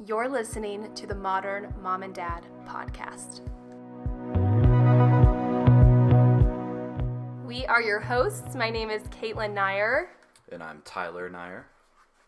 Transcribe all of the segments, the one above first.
You're listening to the Modern Mom and Dad podcast. We are your hosts. My name is Ty Neier. And I'm Tyler Neier.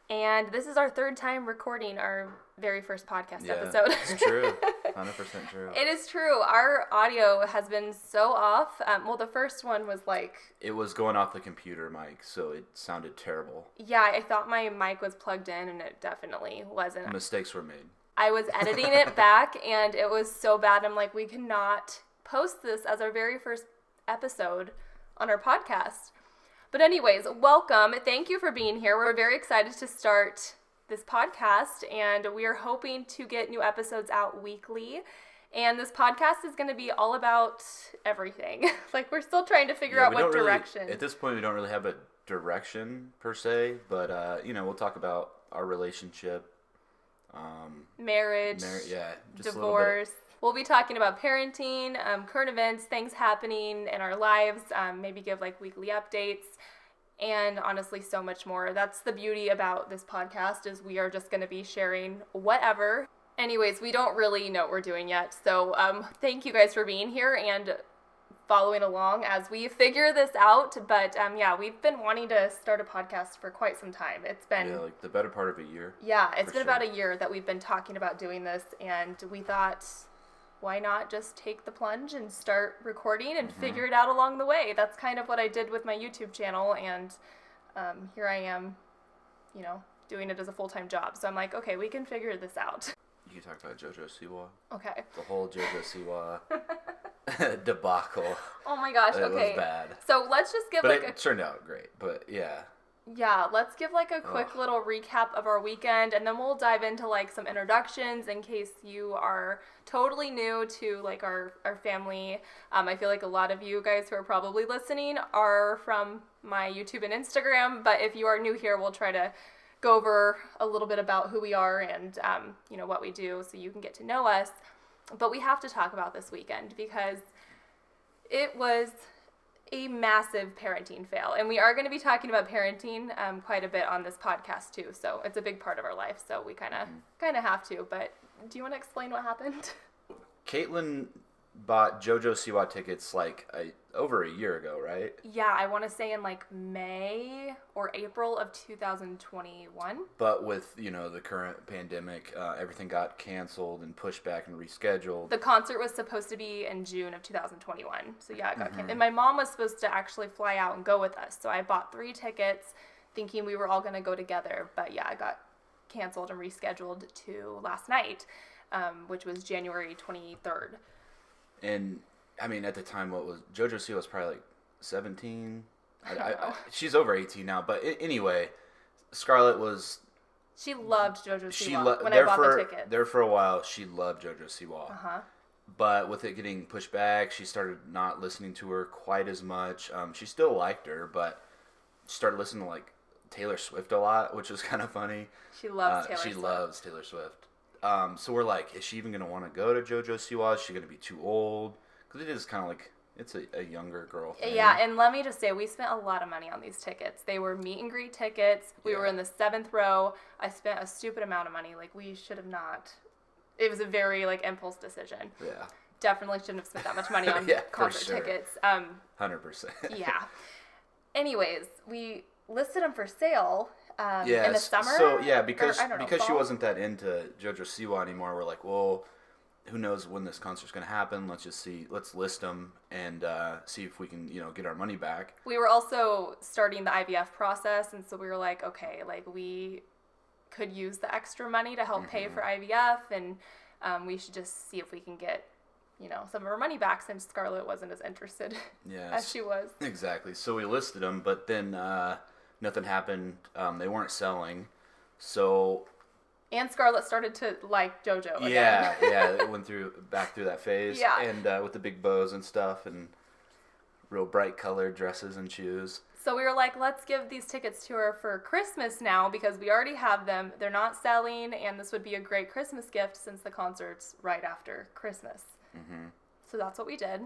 And this is our third time recording our very first podcast episode. It's true. 100% true. It is true. Our audio has been so off. The first one was like... It was going off the computer mic, so it sounded terrible. Yeah, I thought my mic was plugged in, and it definitely wasn't. Mistakes were made. I was editing it back, and it was so bad. I'm like, we cannot post this as our very first episode on our podcast. But anyways, welcome. Thank you for being here. We're very excited to start this podcast, and we are hoping to get new episodes out weekly. And this podcast is going to be all about everything. Like, we're still trying to figure out what direction. At this point, we don't really have a direction per se, but we'll talk about our relationship, marriage, just divorce. We'll be talking about parenting, current events, things happening in our lives, maybe give like weekly updates, and honestly so much more. That's the beauty about this podcast, is we are just going to be sharing whatever. Anyways, we don't really know what we're doing yet, so thank you guys for being here and following along as we figure this out. But we've been wanting to start a podcast for quite some time. It's been like the better part of a year. Yeah, it's been about a year that we've been talking about doing this, and we thought, why not just take the plunge and start recording and figure it out along the way? That's kind of what I did with my YouTube channel, and here I am, doing it as a full-time job. So I'm like, okay, we can figure this out. You talk about JoJo Siwa. Okay. The whole JoJo Siwa debacle. Oh my gosh, It okay. was bad. So let's just give But it turned out great, but yeah. Yeah, let's give like a quick little recap of our weekend, and then we'll dive into like some introductions in case you are totally new to like our family. I feel like a lot of you guys who are probably listening are from my YouTube and Instagram, but if you are new here, we'll try to go over a little bit about who we are and what we do so you can get to know us. But we have to talk about this weekend because it was a massive parenting fail, and we are going to be talking about parenting quite a bit on this podcast too, so it's a big part of our life, so we kind of have to. But do you want to explain what happened? Caitlin bought JoJo Siwa tickets like over a year ago, right? Yeah, I want to say in like May or April of 2021. But with, the current pandemic, everything got canceled and pushed back and rescheduled. The concert was supposed to be in June of 2021. So yeah, it got canceled. And my mom was supposed to actually fly out and go with us. So I bought 3 tickets thinking we were all going to go together. But yeah, it got canceled and rescheduled to last night, which was January 23rd. And I mean, at the time, JoJo Siwa was probably like 17. She's over 18 now, but anyway, Scarlett was... She loved JoJo Siwa when I bought the ticket. There for a while, she loved JoJo Siwa. Uh-huh. But with it getting pushed back, she started not listening to her quite as much. She still liked her, but she started listening to like Taylor Swift a lot, which was kind of funny. She loves Taylor Swift. She loves Taylor Swift. So we're like, is she even going to want to go to JoJo Siwa? Is she going to be too old? Because it is kind of like, it's a younger girl thing. Yeah, and let me just say, we spent a lot of money on these tickets. They were meet and greet tickets. We were in the 7th row. I spent a stupid amount of money. Like, we should have not. It was a very, like, impulse decision. Yeah. Definitely shouldn't have spent that much money on concert tickets. 100%. Yeah. Anyways, we listed them for sale in the summer. So, yeah, because she fall? wasn't that into JoJo Siwa anymore, we're like, well, who knows when this concert's going to happen? Let's list them and see if we can, get our money back. We were also starting the IVF process, and so we were like, okay, like we could use the extra money to help pay for IVF, and we should just see if we can get, some of our money back, since Scarlett wasn't as interested as she was. Exactly. So we listed them, but then nothing happened. They weren't selling, so... And Scarlett started to like JoJo again. Yeah, it went back through that phase. Yeah. And with the big bows and stuff and real bright colored dresses and shoes. So we were like, let's give these tickets to her for Christmas now because we already have them. They're not selling, and this would be a great Christmas gift since the concert's right after Christmas. Mm-hmm. So that's what we did.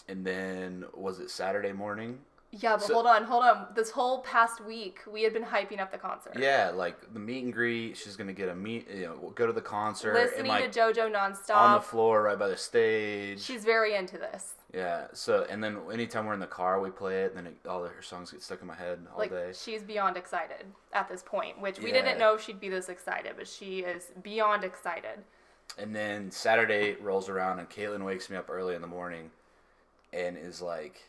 And then, was it Saturday morning? Yeah, but hold on. This whole past week, we had been hyping up the concert. Yeah, like the meet and greet. She's gonna get go to the concert. Listening and, to JoJo nonstop. On the floor right by the stage. She's very into this. Yeah, so, and then anytime we're in the car, we play it, and then all of her songs get stuck in my head all day. She's beyond excited at this point, which we didn't know she'd be this excited, but she is beyond excited. And then Saturday rolls around, and Caitlin wakes me up early in the morning and is like...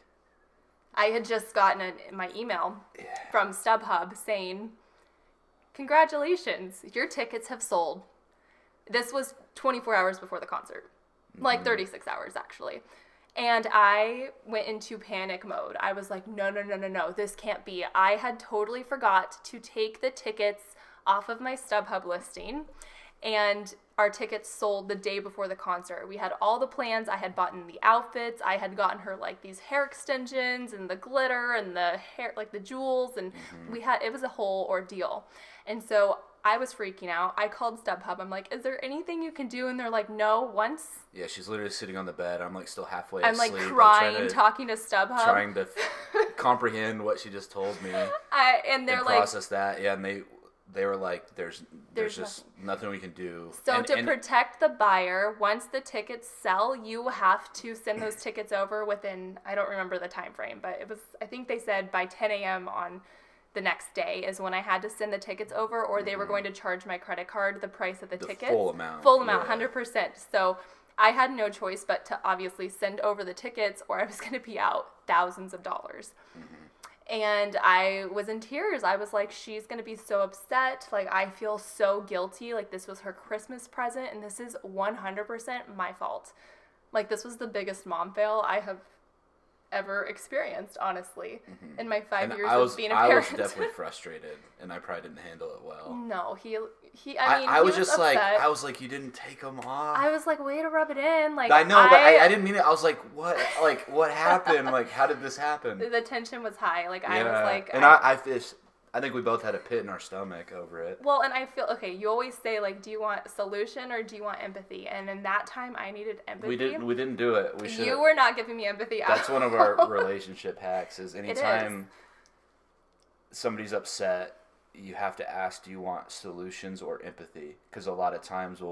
I had just gotten my email from StubHub saying, congratulations, your tickets have sold. This was 24 hours before the concert. Like 36 hours, actually. And I went into panic mode. I was like, no, this can't be. I had totally forgot to take the tickets off of my StubHub listing, and our tickets sold the day before the concert. We had all the plans. I had bought in the outfits. I had gotten her like these hair extensions and the glitter and the hair, like the jewels, and it was a whole ordeal. And so I was freaking out. I called StubHub. I'm like, is there anything you can do? And they're like, no, once. Yeah, she's literally sitting on the bed. I'm like still halfway asleep. I'm like crying, talking to StubHub. Trying to comprehend what she just told me. And they're like. Process that. Yeah, and they were like, there's just nothing we can do. So to protect the buyer, once the tickets sell, you have to send those tickets over within, I don't remember the time frame, but it was, I think they said by 10 a.m. on the next day is when I had to send the tickets over, or they were going to charge my credit card the price of the tickets. Full amount. 100%. So I had no choice but to obviously send over the tickets, or I was going to be out thousands of dollars. And I was in tears. I was like, she's going to be so upset. Like, I feel so guilty. Like, this was her Christmas present, and this is 100% my fault. Like, this was the biggest mom fail I have ever experienced, honestly, in my 5 years of being a parent. I was definitely frustrated, and I probably didn't handle it well. No, I was just upset. I was like, you didn't take them off. I was like, way to rub it in. Like, I know, but I didn't mean it. I was like, what? Like, what happened? Like, how did this happen? The tension was high. Like, I was like, and I think we both had a pit in our stomach over it. Well, and I feel, okay, you always say, like, do you want solution or do you want empathy? And in that time, I needed empathy. We didn't do it. You were not giving me empathy at all. That's one of our relationship hacks is anytime somebody's upset, you have to ask, do you want solutions or empathy? Because a lot of times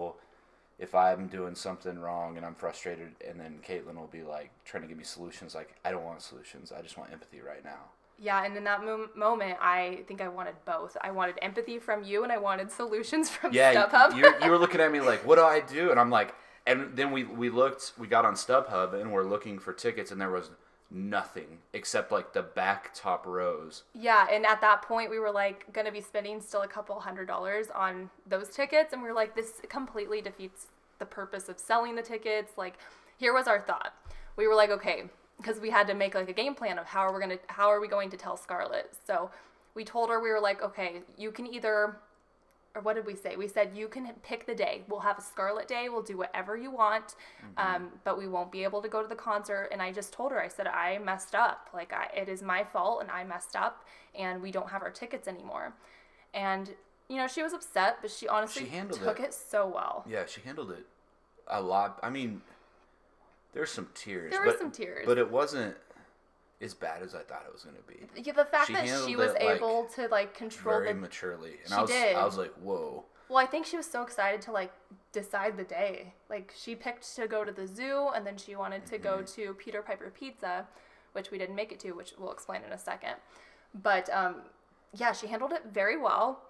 if I'm doing something wrong and I'm frustrated, and then Caitlin will be like trying to give me solutions, like, I don't want solutions. I just want empathy right now. Yeah, and in that moment, I think I wanted both. I wanted empathy from you, and I wanted solutions from StubHub. You were looking at me like, what do I do? And I'm like, and then we got on StubHub, and we're looking for tickets, and there was nothing except like the back top rows. Yeah, and at that point, we were like going to be spending still a couple $100s on those tickets, and we were like, this completely defeats the purpose of selling the tickets. Like, here was our thought. We were like, okay, because we had to make like a game plan of how are we going to tell Scarlett. So we told her, we were like, okay, you can either, or what did we say? We said, you can pick the day. We'll have a Scarlett day. We'll do whatever you want, but we won't be able to go to the concert. And I just told her, I said, I messed up. Like, it is my fault, and I messed up, and we don't have our tickets anymore. And, you know, she was upset, but she honestly took it so well. Yeah, she handled it a lot. I mean, there's some tears. There were some tears. But it wasn't as bad as I thought it was going to be. Yeah, the fact that she was able to, like, control very maturely. And did. I was like, whoa. Well, I think she was so excited to, like, decide the day. Like, she picked to go to the zoo, and then she wanted to go to Peter Piper Pizza, which we didn't make it to, which we'll explain in a second. But, yeah, she handled it very well.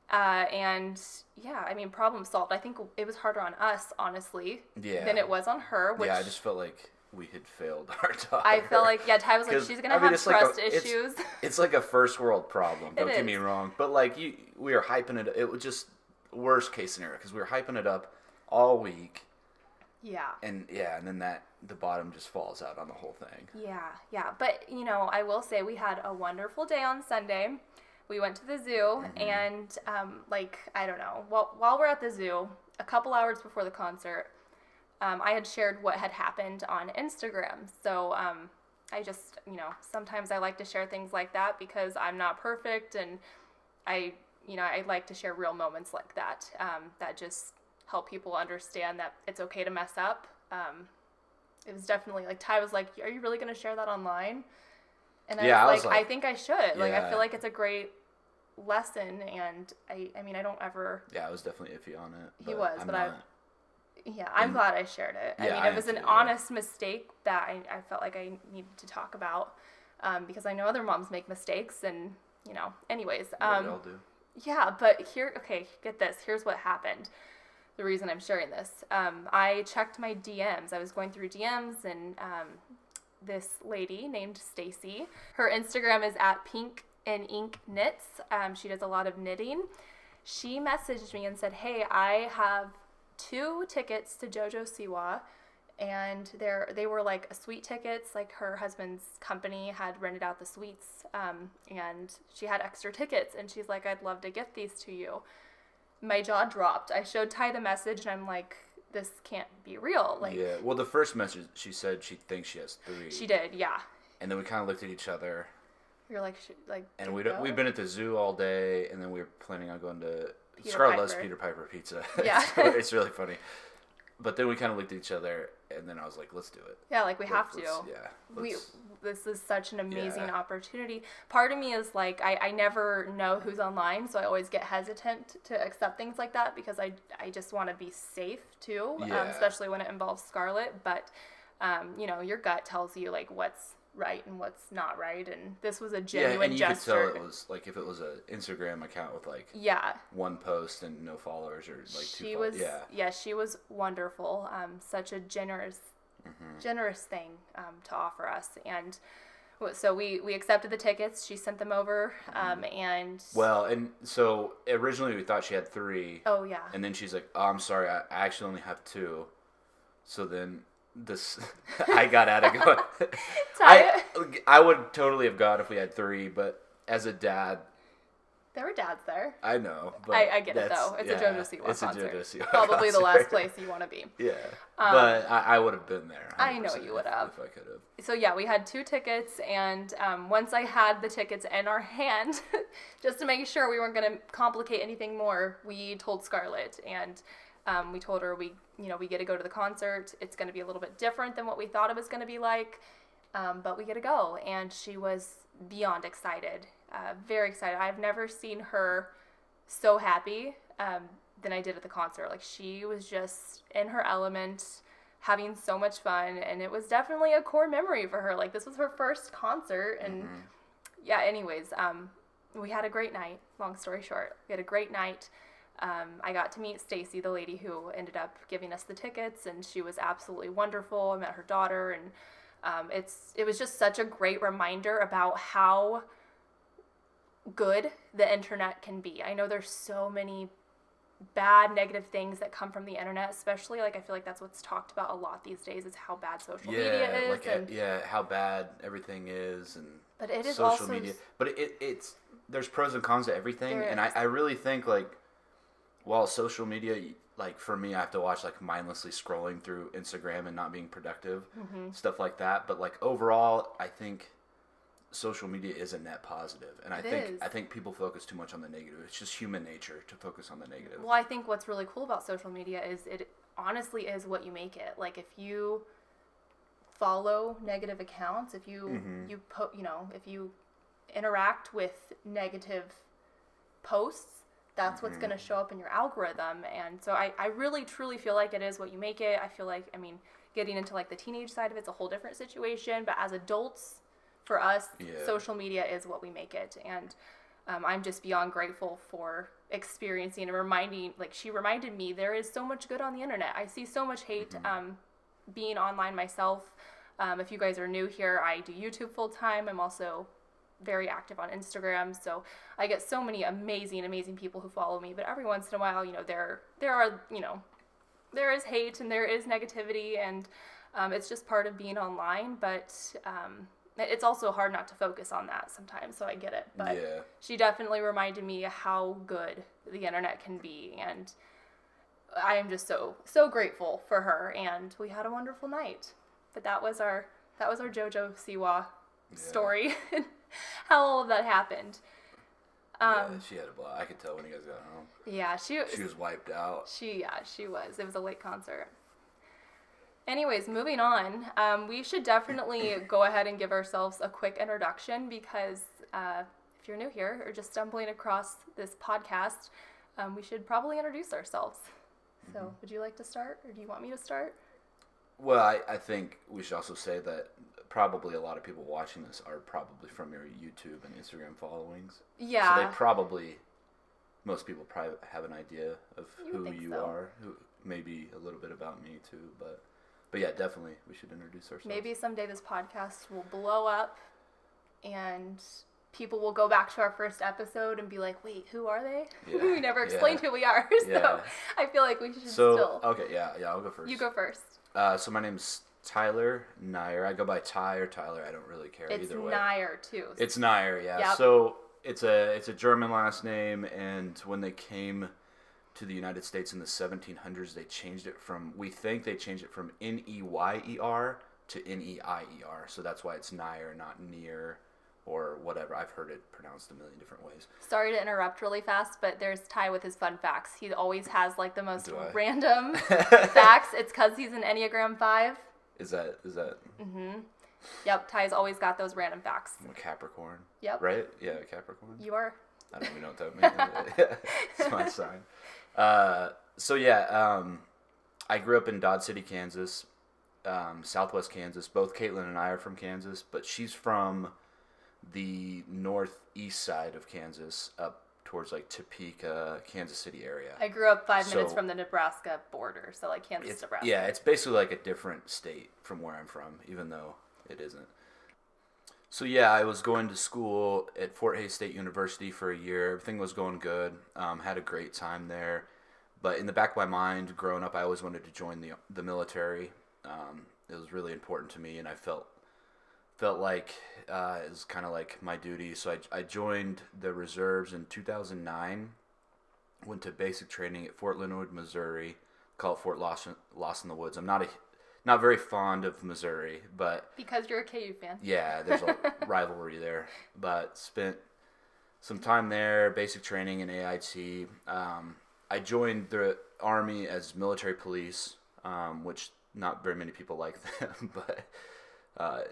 And yeah, I mean, problem solved. I think it was harder on us, honestly, than it was on her. Which I just felt like we had failed our daughter. I felt like, Ty was like, she's going to have trust issues. It's like a first world problem. Don't get me wrong. But like we were hyping it. It was just worst case scenario because we were hyping it up all week. Yeah. And then the bottom just falls out on the whole thing. Yeah. But, you know, I will say we had a wonderful day on Sunday. We went to the zoo, and, I don't know, while we're at the zoo, a couple hours before the concert, I had shared what had happened on Instagram. So, I just, you know, sometimes I like to share things like that because I'm not perfect, and I like to share real moments like that, that just help people understand that it's okay to mess up. It was definitely, like, Ty was like, are you really going to share that online? And I was like, I think I should. Like, I feel like it's a great lesson, and I mean, I don't ever... Yeah, I was definitely iffy on it. He was, I'm glad I shared it. I mean, it was an honest mistake that I felt like I needed to talk about, because I know other moms make mistakes, and, you know, anyways. We all do. Yeah, but get this. Here's what happened. The reason I'm sharing this. I checked my DMs. I was going through DMs, and this lady named Stacy, her Instagram is at Pink and Ink Knits. She does a lot of knitting. She messaged me and said, hey, I have 2 tickets to JoJo Siwa, and they were like suite tickets. Like, her husband's company had rented out the suites, and she had extra tickets, and she's like, I'd love to get these to you. My jaw dropped. I showed Ty the message, and I'm like, this can't be real. Like, yeah. Well, the first message, she said she thinks she has 3. She did, yeah. And then we kind of looked at each other. You're like, and we've been at the zoo all day, and then we were planning on going to Scarlett loves Peter Piper pizza. Yeah. It's really funny. But then we kind of looked at each other, and then I was like, let's do it. Yeah, like, we have to. Yeah. This is such an amazing opportunity. Part of me is like, I never know who's online, so I always get hesitant to accept things like that, because I just want to be safe, too, especially when it involves Scarlett. But, you know, your gut tells you, like, what's right and what's not right, and this was a genuine gesture. You could tell it was, like, if it was an Instagram account with, like, 1 post and no followers, or, like, 2 followers. She was wonderful. Such a generous thing to offer us. And so we accepted the tickets. She sent them over, and... Well, and so originally we thought she had 3. Oh, yeah. And then she's like, oh, I'm sorry, I actually only have 2. So then... I got out of going. I would totally have gone if we had 3, but as a dad, there were dads there. I know, but I get it though. It's a JoJo Siwa concert. It's a JoJo Siwa Probably concert. The last place you want to be. Yeah, but I would have been there. I know you would have if I could have. So yeah, we had 2 tickets, and once I had the tickets in our hand, just to make sure we weren't going to complicate anything more, we told Scarlett, and we told her we get to go to the concert. It's going to be a little bit different than what we thought it was going to be like, but we get to go. And she was beyond excited, very excited. I've never seen her so happy than I did at the concert. Like, she was just in her element, having so much fun, and it was definitely a core memory for her. Like, this was her first concert, and anyways, we had a great night. Long story short, we had a great night. I got to meet Stacy, the lady who ended up giving us the tickets, and she was absolutely wonderful. I met her daughter, and it was just such a great reminder about how good the internet can be. I know there's so many bad, negative things that come from the internet, especially, like, I feel like that's what's talked about a lot these days, is how bad social media is. Like, how bad everything is, and but it is social also media. But it's there's pros and cons to everything, and I really think, like, while social media, like, for me, I have to watch, like, mindlessly scrolling through Instagram and not being productive, stuff like that. But, like, overall, I think social media is a net positive, and I think people focus too much on the negative. It's just human nature to focus on the negative. Well, I think what's really cool about social media is it honestly is what you make it. Like, if you follow negative accounts, if you if you interact with negative posts, that's what's going to show up in your algorithm. And so I really, truly feel like it is what you make it. I feel like, I mean, getting into, like, the teenage side of it's a whole different situation. But as adults, for us, social media is what we make it. And I'm just beyond grateful for experiencing and reminding, like, she reminded me there is so much good on the internet. I see so much hate being online myself. If you guys are new here, I do YouTube full time. I'm also very active on Instagram, so I get so many amazing people who follow me. But every once in a while, there is hate and there is negativity, and it's just part of being online. But it's also hard not to focus on that sometimes, so I get it. But she definitely reminded me how good the internet can be, and I am just so grateful for her. And we had a wonderful night. But that was our JoJo Siwa story. How all of that happened. She had a blast. I could tell when you guys got home. Yeah, she was wiped out. She was. It was a late concert. Anyways, moving on. We should definitely go ahead and give ourselves a quick introduction because if you're new here or just stumbling across this podcast, we should probably introduce ourselves. So, would you like to start, or do you want me to start? Well, I think we should also say that probably a lot of people watching this are probably from your YouTube and Instagram followings. Yeah. So most people probably have an idea of who you are, who maybe a little bit about me too, but yeah, definitely we should introduce ourselves. Maybe someday this podcast will blow up and people will go back to our first episode and be like, wait, who are they? Yeah, we never explained who we are. So I feel like we should still. Okay, yeah, I'll go first. You go first. So my name's Tyler Neier. I go by Ty or Tyler. I don't really care either way. It's Neier too. It's Neier, yeah. Yep. So it's a German last name, and when they came to the United States in the 1700s, they changed it from N-E-Y-E-R to N-E-I-E-R. So that's why it's Neier, not Near or whatever. I've heard it pronounced a million different ways. Sorry to interrupt really fast, but there's Ty with his fun facts. He always has like the most random facts. It's because he's an Enneagram 5. Is that? Mm-hmm. Yep, Ty's always got those random facts. I'm a Capricorn. Yep. Right? Yeah, Capricorn. You are. I don't even know what that means. It's my sign. I grew up in Dodge City, Kansas, Southwest Kansas. Both Caitlin and I are from Kansas, but she's from the northeast side of Kansas, up towards like Topeka, Kansas City area. I grew up 5 minutes from the Nebraska border, so like Kansas, Nebraska. Yeah, it's basically like a different state from where I'm from, even though it isn't. So yeah, I was going to school at Fort Hays State University for a year. Everything was going good. Had a great time there. But in the back of my mind, growing up, I always wanted to join the military. It was really important to me, and I felt like it was kind of like my duty. So I joined the reserves in 2009. Went to basic training at Fort Linwood, Missouri. Call it Fort Lost in the Woods. I'm not very fond of Missouri, but because you're a KU fan. Yeah, there's a rivalry there. But spent some time there, basic training in AIT. I joined the Army as military police, which not very many people like them, but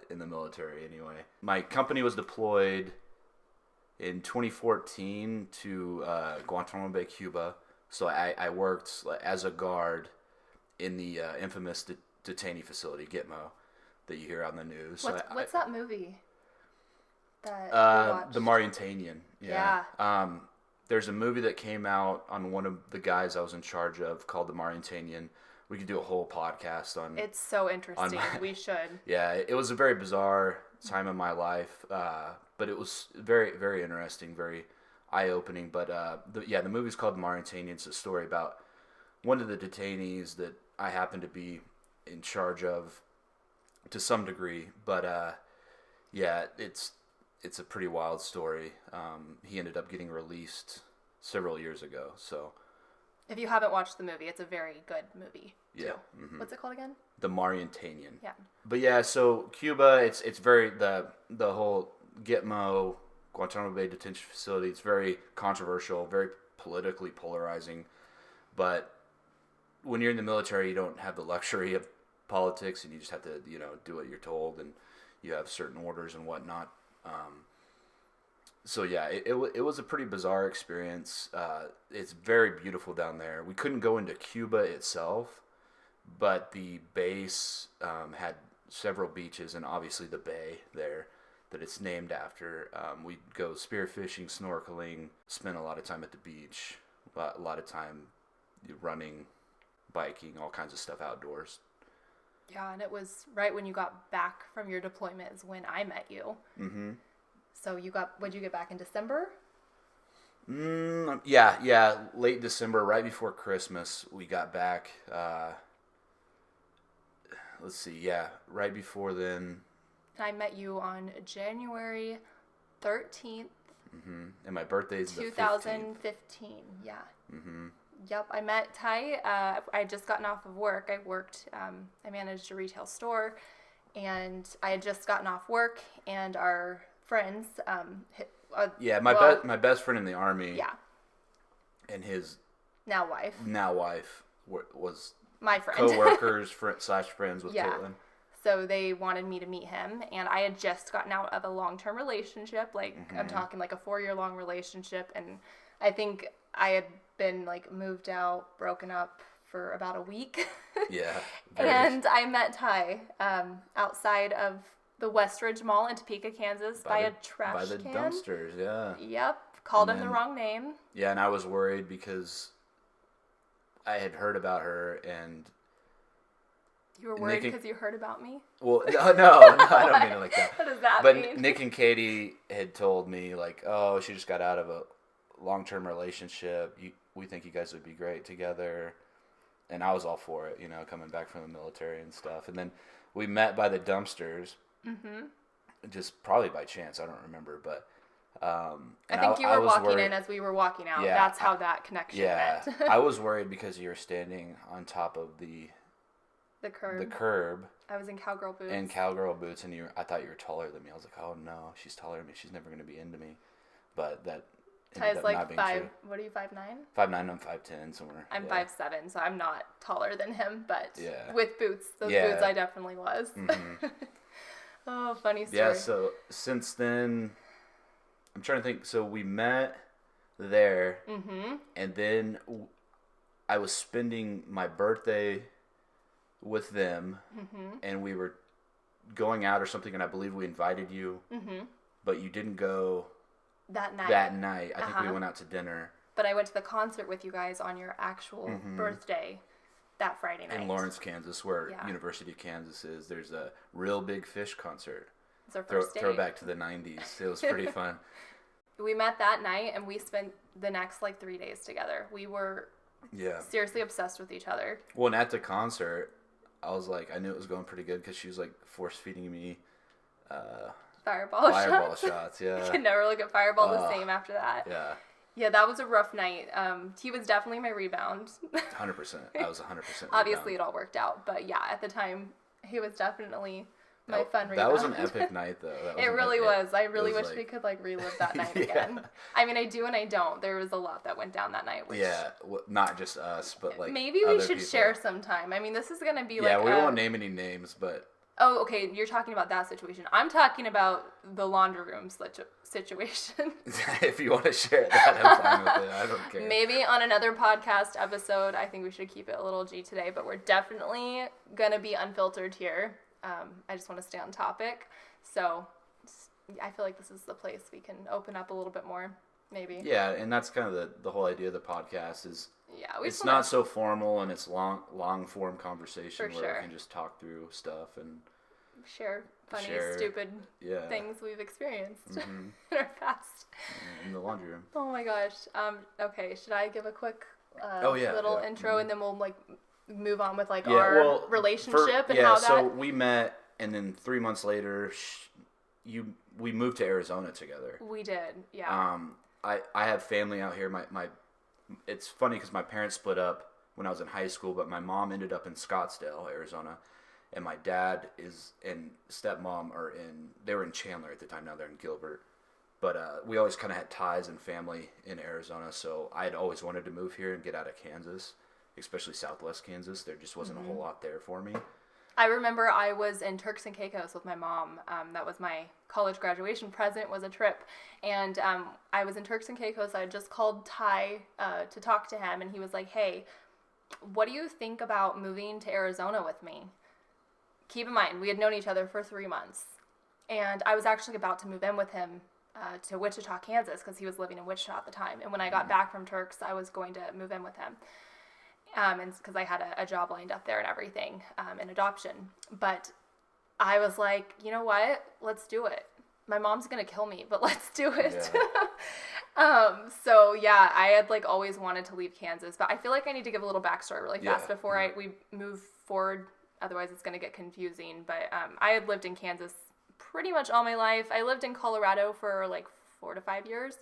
in the military anyway. My company was deployed in 2014 to Guantanamo Bay, Cuba. So I worked as a guard in the infamous detainee facility, Gitmo, that you hear on the news. What's that movie that you watched? The Mauritanian. Yeah. There's a movie that came out on one of the guys I was in charge of called The Mauritanian. We could do a whole podcast on. It's so interesting. We should. Yeah, it was a very bizarre time in my life, but it was very, very interesting, very eye-opening. But the movie's called The Mauritanian. It's a story about one of the detainees that I happened to be in charge of to some degree. But it's a pretty wild story. He ended up getting released several years ago. So, if you haven't watched the movie, it's a very good movie. Too. Yeah. Mm-hmm. What's it called again? The Mauritanian. Yeah. But yeah, so Cuba, it's very the whole Gitmo, Guantanamo Bay detention facility. It's very controversial, very politically polarizing. But when you're in the military, you don't have the luxury of politics, and you just have to do what you're told, and you have certain orders and whatnot. So yeah, it was a pretty bizarre experience. It's very beautiful down there. We couldn't go into Cuba itself, but the base had several beaches, and obviously the bay there that it's named after. We'd go spearfishing, snorkeling, spend a lot of time at the beach, a lot of time running, biking, all kinds of stuff outdoors. Yeah, and it was right when you got back from your deployment is when I met you. Mm-hmm. So when'd you get back in December? Yeah, late December, right before Christmas, we got back. Let's see, right before then. I met you on January 13th. Mm-hmm. And my birthday's the 2015, yeah. Mm-hmm. Yep, I met Ty. I had just gotten off of work. I managed a retail store, and I had just gotten off work, and our friends. My best friend in the Army. Yeah. And his now wife was my friend. Co-workers slash friends with yeah. Caitlin. So they wanted me to meet him, and I had just gotten out of a long-term relationship. Like, I'm talking like a 4-year-long relationship, and I think I had been like moved out, broken up for about a week. Yeah. And I met Ty outside of the Westridge Mall in Topeka, Kansas by a trash can. By the dumpsters, yeah. Yep. Called him the wrong name. Yeah, and I was worried because I had heard about her, and... You were worried because you heard about me? Well, no, I don't mean it like that. What does that mean? But Nick and Katie had told me, like, oh, she just got out of a long-term relationship. We think you guys would be great together. And I was all for it, coming back from the military and stuff. And then we met by the dumpsters, just probably by chance. I don't remember, but... I think you were walking in as we were walking out. Yeah, that's how that connection met. I was worried because you were standing on top of the curb. I was in cowgirl boots. And I thought you were taller than me. I was like, oh no, she's taller than me. She's never going to be into me. But that ended up not being true. What are you, 5'9"? 5'9", I'm 5'10", somewhere. I'm 5'7", so I'm not taller than him, but yeah. With boots. Those boots I definitely was. Mm-hmm. Oh, funny story. Yeah, so since then, I'm trying to think. So we met there, and then I was spending my birthday with them, and we were going out or something, and I believe we invited you, but you didn't go that night. I think we went out to dinner. But I went to the concert with you guys on your actual birthday that Friday night. In Lawrence, Kansas, where University of Kansas is. There's a Real Big Fish concert. It's our first date. Throwback to the 90s. It was pretty fun. We met that night, and we spent the next 3 days together. We were seriously obsessed with each other. Well, and at the concert, I was like, I knew it was going pretty good because she was force feeding me fireball shots. Yeah. I could never look at Fireball the same after that. Yeah. Yeah, that was a rough night. He was definitely my rebound. 100%. I was 100% Obviously, it all worked out, but yeah, at the time, he was definitely my fun rebound. That was an epic night, though. It really was. I really wish we could relive that night again. I mean, I do and I don't. There was a lot that went down that night. Which not just us, but maybe we should share sometime. I mean, this is gonna be we won't name any names, but. Oh, okay. You're talking about that situation. I'm talking about the laundry room situation. If you want to share that, I'm fine with it. I don't care. Maybe on another podcast episode. I think we should keep it a little G today, but we're definitely gonna be unfiltered here. I just want to stay on topic. So I feel like this is the place we can open up a little bit more, maybe. Yeah, and that's kind of the whole idea of the podcast is it's not so formal, and it's long form conversation where we can just talk through stuff and share funny, stupid things we've experienced in our past. In the laundry room. Oh my gosh. Okay, should I give a quick little intro and then we'll move on with our relationship and how that... So we met, and then 3 months later, we moved to Arizona together. We did, yeah. I have family out here. My it's funny because my parents split up when I was in high school, but my mom ended up in Scottsdale, Arizona, and my dad and stepmom they were in Chandler at the time. Now they're in Gilbert. But we always kind of had ties and family in Arizona, so I had always wanted to move here and get out of Kansas, especially Southwest Kansas. There just wasn't a whole lot there for me. I remember I was in Turks and Caicos with my mom. That was my college graduation present, was a trip. And I was in Turks and Caicos. I had just called Ty to talk to him, and he was like, hey, what do you think about moving to Arizona with me? Keep in mind, we had known each other for 3 months. And I was actually about to move in with him to Wichita, Kansas, because he was living in Wichita at the time. And when I got back from Turks, I was going to move in with him. And because I had a job lined up there and everything, in adoption. But I was like, you know what? Let's do it. My mom's going to kill me, but let's do it. Yeah. So yeah, I had always wanted to leave Kansas, but I feel like I need to give a little backstory really fast before we move forward. Otherwise it's going to get confusing. But I had lived in Kansas pretty much all my life. I lived in Colorado for 4 to 5 years.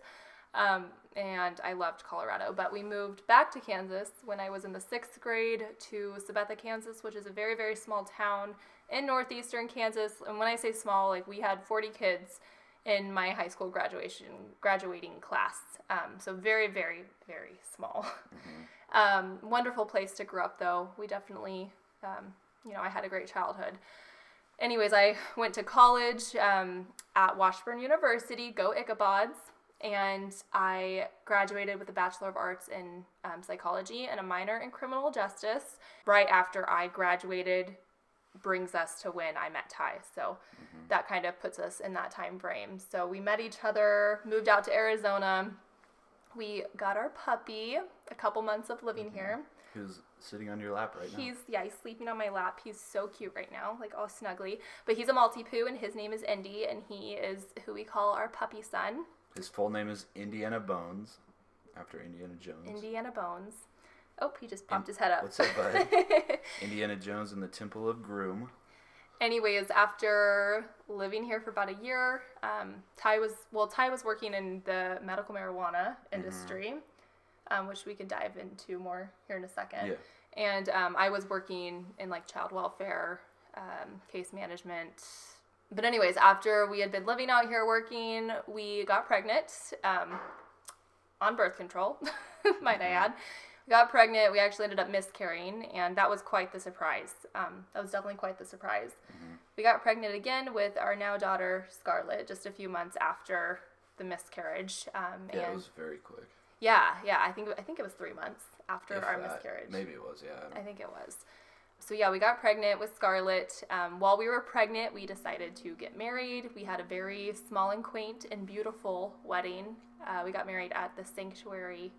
And I loved Colorado, but we moved back to Kansas when I was in the 6th grade to Sabetha, Kansas, which is a very, very small town in northeastern Kansas. And when I say small, we had 40 kids in my high school graduating class. So very, very, very small. Wonderful place to grow up, though. We definitely, I had a great childhood. Anyways, I went to college at Washburn University, go Ichabods, and I graduated with a Bachelor of Arts in psychology and a minor in criminal justice. Right after I graduated brings us to when I met Ty, so that kind of puts us in that time frame. So we met each other, moved out to Arizona. We got our puppy, a couple months of living here. Who's sitting on your lap right now? He's sleeping on my lap. He's so cute right now, like all snuggly. But he's a Maltipoo, and his name is Indy, and he is who we call our puppy son. His full name is Indiana Bones, after Indiana Jones. Indiana Bones. Oh, he just popped his head up. What's up, bud? Indiana Jones in the Temple of Groom. Anyways, after living here for about a year, Ty was working in the medical marijuana industry, which we could dive into more here in a second. Yeah. And I was working in like child welfare, case management. But anyways, after we had been living out here working, we got pregnant on birth control, might I add. We got pregnant. We actually ended up miscarrying, and that was quite the surprise. That was definitely quite the surprise. We got pregnant again with our now daughter, Scarlett, just a few months after the miscarriage. It was very quick. Yeah. I think it was 3 months after our miscarriage. Maybe it was, yeah. I think it was. So yeah, we got pregnant with Scarlett. While we were pregnant, we decided to get married. We had a very small and quaint and beautiful wedding. We got married at the Sanctuary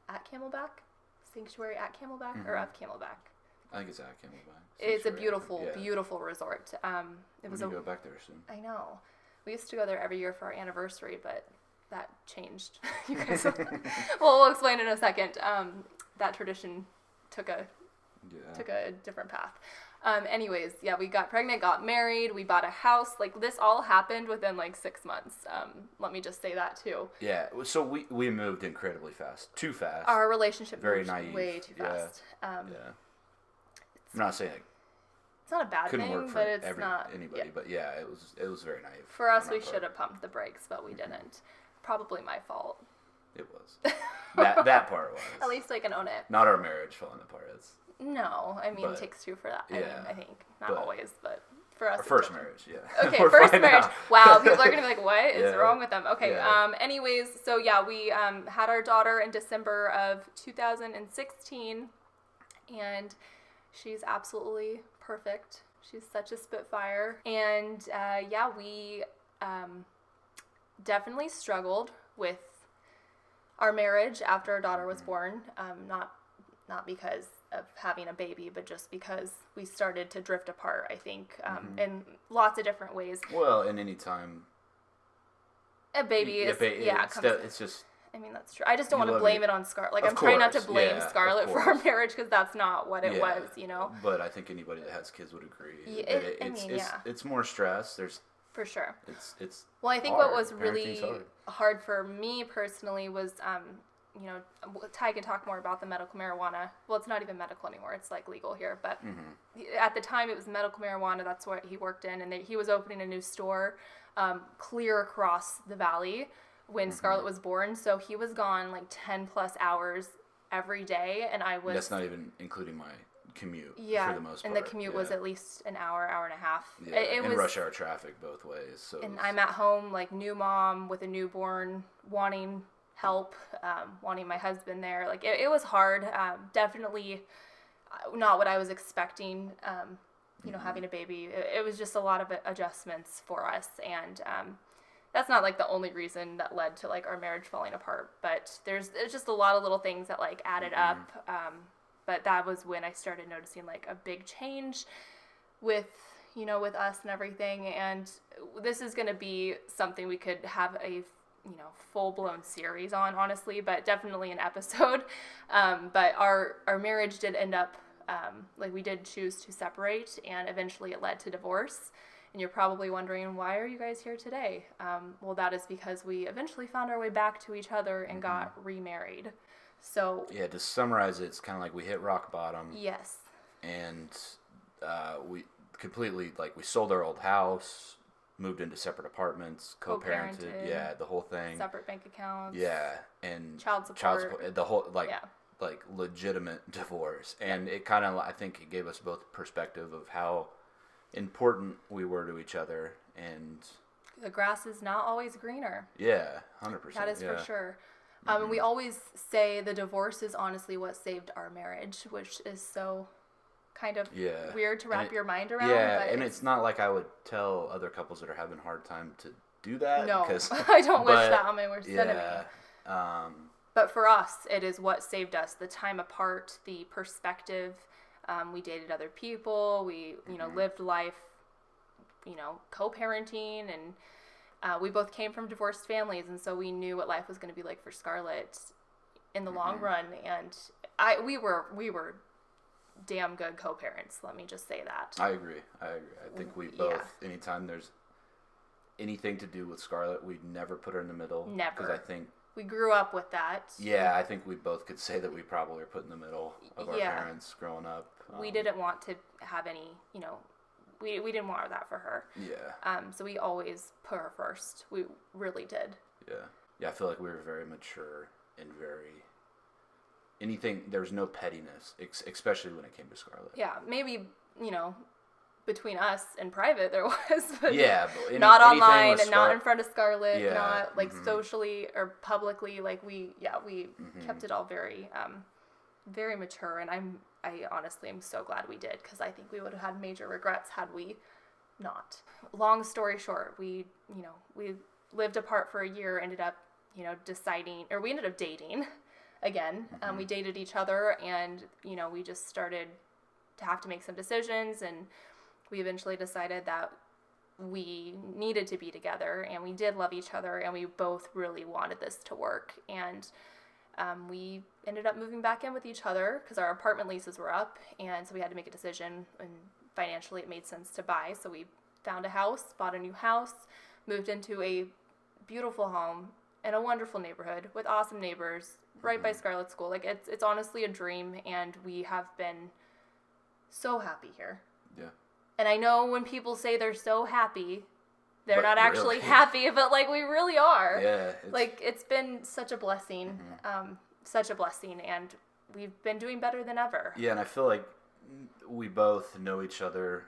at Camelback. Or of Camelback. I think it's at Camelback. It's a beautiful resort. It was go back there soon. I know. We used to go there every year for our anniversary, but that changed. You guys, well, we'll explain in a second. That tradition took a different path. Anyways, yeah, we got pregnant, got married, we bought a house. Like, this all happened within like 6 months. Let me just say that too. Yeah, so we moved incredibly fast. Too fast. Our relationship very moved naive. Way too fast. Yeah. I'm not saying it's not a bad couldn't thing, work for but it's not anybody. Yeah. But yeah, it was very naive. For us, we should have pumped the brakes, but we didn't. Probably my fault. It was. that part was. At least I can own it. Not our marriage falling apart. No, I mean, it takes two for that. Yeah, I think. Not always, but for us. Our first marriage, yeah. Okay, first marriage. Wow, people are going to be like, what is wrong with them? Okay, anyways, so yeah, we had our daughter in December of 2016, and she's absolutely perfect. She's such a spitfire. And we definitely struggled with our marriage after our daughter was born. Not because of having a baby, but just because we started to drift apart, I think, in lots of different ways. Well, in any time a baby it's just. I mean, that's true. I just don't want to blame it on Scarlett. Like, I'm trying not to blame Scarlett for our marriage, because that's not what it was, you know? But I think anybody that has kids would agree. It's more stress. There's for sure. It's well, I think hard. What was really hard for me personally was, Ty can talk more about the medical marijuana. Well, it's not even medical anymore. It's like legal here. But at the time, it was medical marijuana. That's what he worked in. And he was opening a new store clear across the valley when Scarlett was born. So he was gone like 10 plus hours every day. And I was... That's not even including my commute for the most part. And the commute was at least an hour and a half. Yeah, it was rush hour traffic both ways. So and I'm at home, like, new mom with a newborn, wanting help, wanting my husband there. Like, it was hard. Definitely not what I was expecting, having a baby. It was just a lot of adjustments for us. And that's not, like, the only reason that led to, like, our marriage falling apart. But there's just a lot of little things that, like, added up. But that was when I started noticing, like, a big change with us and everything. And this is going to be something we could have a full-blown series on, honestly, but definitely an episode. But our marriage did end up, we did choose to separate, and eventually it led to divorce. And you're probably wondering, why are you guys here today? Well, that is because we eventually found our way back to each other and got remarried. So yeah, to summarize it, it's kind of like we hit rock bottom. Yes. And we completely, we sold our old house, moved into separate apartments, co-parented, the whole thing. Separate bank accounts. Yeah, and child support. The whole, like legitimate divorce, and it kind of, I think it gave us both perspective of how important we were to each other, and the grass is not always greener. Yeah, 100%. That is for sure. And we always say the divorce is honestly what saved our marriage, which is so kind of weird to wrap your mind around. Yeah, but it's not like I would tell other couples that are having a hard time to do that. No, because, I don't wish that on my worst enemy. But for us, it is what saved us. The time apart, the perspective. We dated other people. We, lived life, co-parenting, and we both came from divorced families, and so we knew what life was going to be like for Scarlett in the long run. And we were damn good co-parents. Let me just say that. I agree. I think we both. Anytime there's anything to do with Scarlett, we'd never put her in the middle. Never. Because I think we grew up with that. Yeah, I think we both could say that we probably were put in the middle of our parents growing up. We didn't want to have any, we didn't want that for her. Yeah. So we always put her first. We really did. Yeah. Yeah, I feel like we were very mature and there was no pettiness, especially when it came to Scarlett. Yeah, maybe, between us in private there was, but but not online and not in front of Scarlett, not like socially or publicly. Like we kept it all very, very mature. And I honestly am so glad we did, because I think we would have had major regrets had we not. Long story short, we lived apart for a year, ended up, deciding, or we ended up dating again. We dated each other, and, we just started to have to make some decisions, and we eventually decided that we needed to be together, and we did love each other, and we both really wanted this to work. And we ended up moving back in with each other because our apartment leases were up, and so we had to make a decision, and financially it made sense to buy. So we found a house, bought a new house, moved into a beautiful home in a wonderful neighborhood with awesome neighbors right by Scarlett School. Like it's honestly a dream, and we have been so happy here. Yeah. And I know when people say they're so happy, they're not actually happy, but like we really are. Yeah. It's been such a blessing, and we've been doing better than ever. Yeah, and I feel like we both know each other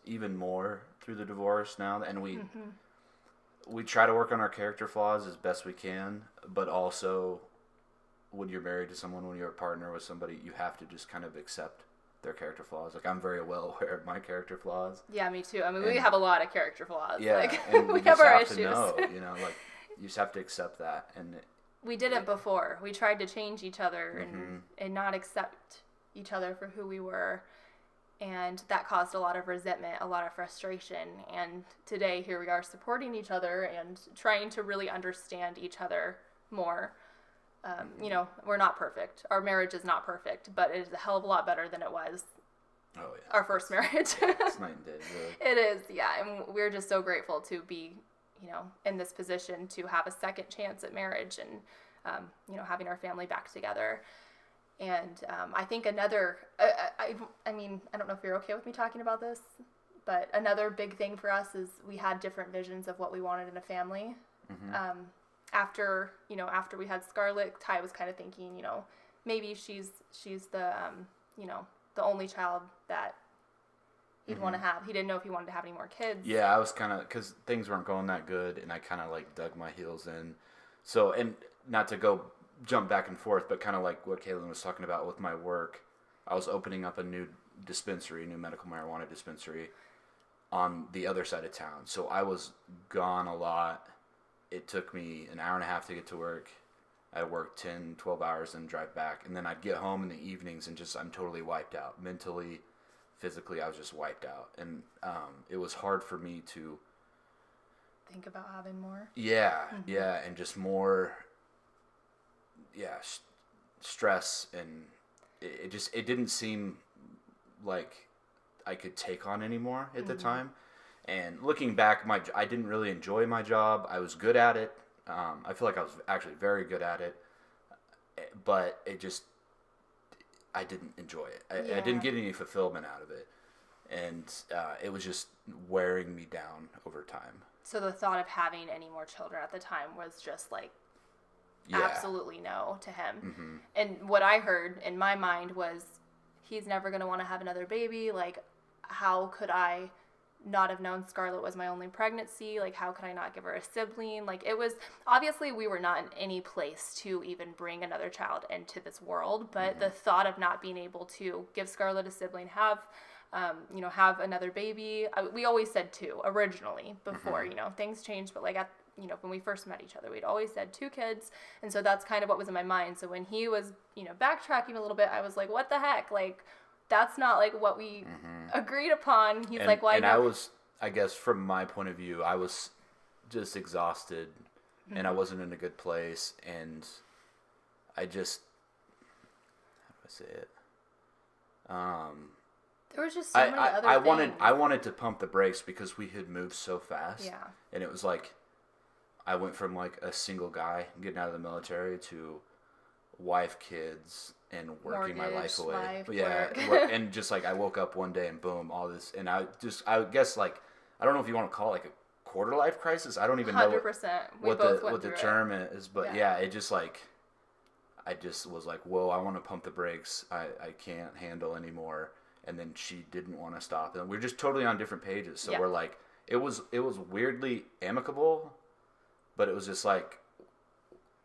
even more through the divorce now, and we try to work on our character flaws as best we can, but also when you're married to someone, when you're a partner with somebody, you have to just kind of accept their character flaws. Like, I'm very well aware of my character flaws. Yeah, me too. I mean, we have a lot of character flaws. Yeah, like, and we have our issues. To know, like, you just have to accept that. And we didn't before. We tried to change each other and not accept each other for who we were. And that caused a lot of resentment, a lot of frustration. And today, here we are supporting each other and trying to really understand each other more. We're not perfect. Our marriage is not perfect, but it is a hell of a lot better than it was our first marriage. It's night and day, really. It is, yeah. And we're just so grateful to be, in this position to have a second chance at marriage and, having our family back together. And I think another, I don't know if you're okay with me talking about this, but another big thing for us is we had different visions of what we wanted in a family. After we had Scarlett, Ty was kind of thinking, maybe she's the, the only child that he'd want to have. He didn't know if he wanted to have any more kids. Yeah, I was kind of, because things weren't going that good, and I kind of like dug my heels in. So, and not to jump back and forth, but kind of like what Caitlin was talking about with my work, I was opening up a new medical marijuana dispensary on the other side of town. So I was gone a lot. It took me an hour and a half to get to work. I'd work 10, 12 hours and drive back. And then I'd get home in the evenings and I'm totally wiped out. Mentally, physically, I was just wiped out. And it was hard for me to think about having more. Yeah, and just more, stress. And it didn't seem like I could take on anymore at the time. And looking back, I didn't really enjoy my job. I was good at it. I feel like I was actually very good at it. But I didn't enjoy it. I didn't get any fulfillment out of it. And it was just wearing me down over time. So the thought of having any more children at the time was just like absolutely no to him. And what I heard in my mind was, he's never going to want to have another baby. Like, how could I not have known Scarlett was my only pregnancy? Like, how could I not give her a sibling? Like, it was, obviously we were not in any place to even bring another child into this world, but the thought of not being able to give Scarlett a sibling, have another baby. We always said 2 originally before, things changed, but like when we first met each other, we'd always said 2 kids. And so that's kind of what was in my mind. So when he was, backtracking a little bit, I was like, what the heck? Like, that's not like what we agreed upon. He's like, why? And I guess from my point of view, I was just exhausted and I wasn't in a good place. And I just, how do I say it? There was just so many other things. I wanted to pump the brakes because we had moved so fast. Yeah. And it was like, I went from like a single guy getting out of the military to wife, kids, and working my life away. And just like I woke up one day and boom, all this, and I guess like, I don't know if you want to call it like a quarter life crisis. I don't even 100%. Know what the term is, but it just like, I just was like, whoa, I want to pump the brakes. I can't handle anymore. And then she didn't want to stop, and we're just totally on different pages. So we're like, it was weirdly amicable, but it was just like,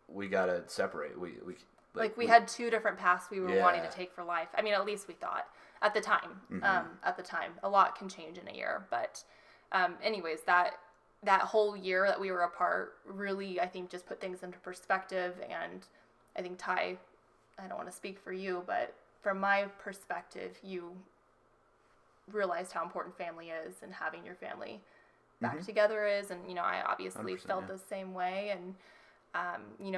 we gotta separate. We had 2 different paths we were wanting to take for life. I mean, at least we thought at the time. A lot can change in a year, but anyways, that whole year that we were apart really, I think, just put things into perspective. And I think, Ty, I don't want to speak for you, but from my perspective, you realized how important family is, and having your family back together is. And I obviously felt the same way. And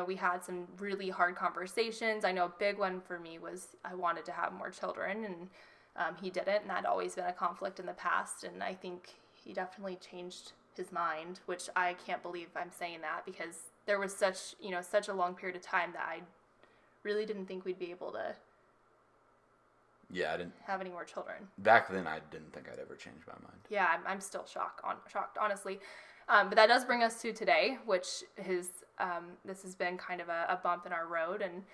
we had some really hard conversations. I know a big one for me was I wanted to have more children, and he didn't, and that had always been a conflict in the past. And I think he definitely changed his mind, which I can't believe I'm saying that, because there was such a long period of time that I really didn't think we'd be able to I didn't have any more children. Back then, I didn't think I'd ever change my mind. Yeah, I'm still shocked, honestly. But that does bring us to today, which is this has been kind of a bump in our road, and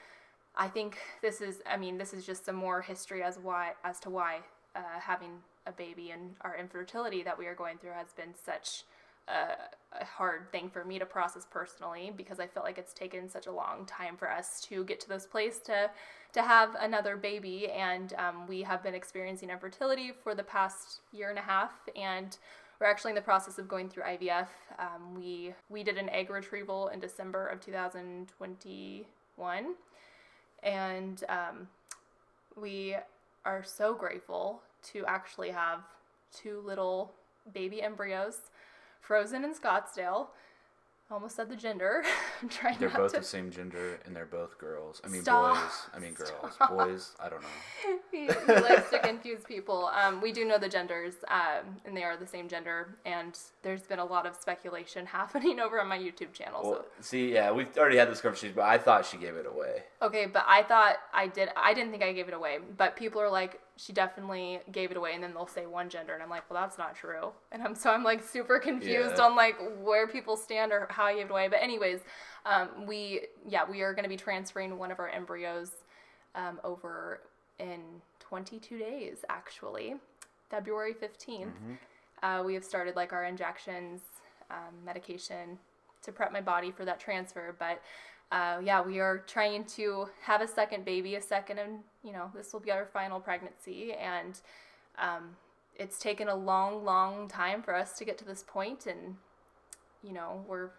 I think this is just some more history as to why having a baby and our infertility that we are going through has been such a hard thing for me to process personally, because I feel like it's taken such a long time for us to get to this place to have another baby. And we have been experiencing infertility for the past year and a half, and we're actually in the process of going through IVF. We did an egg retrieval in December of 2021, and we are so grateful to actually have 2 little baby embryos frozen in Scottsdale. Almost said the gender. They're both the same gender, and they're both girls. I mean, Stop. boys. I mean, girls. Stop. Boys, I don't know. He likes to confuse people. We do know the genders, and they are the same gender, and there's been a lot of speculation happening over on my YouTube channel. Well, we've already had this conversation, but I thought she gave it away. Okay, but I thought I did. I didn't think I gave it away, but people are like, she definitely gave it away, and then they'll say one gender, and I'm like, well, that's not true. And I'm like super confused on like where people stand or how I gave it away. But anyways, we are going to be transferring one of our embryos over in 22 days, actually, February 15th. We have started like our injections, medication to prep my body for that transfer. But we are trying to have a second baby, and this will be our final pregnancy. And it's taken a long, long time for us to get to this point. And, we're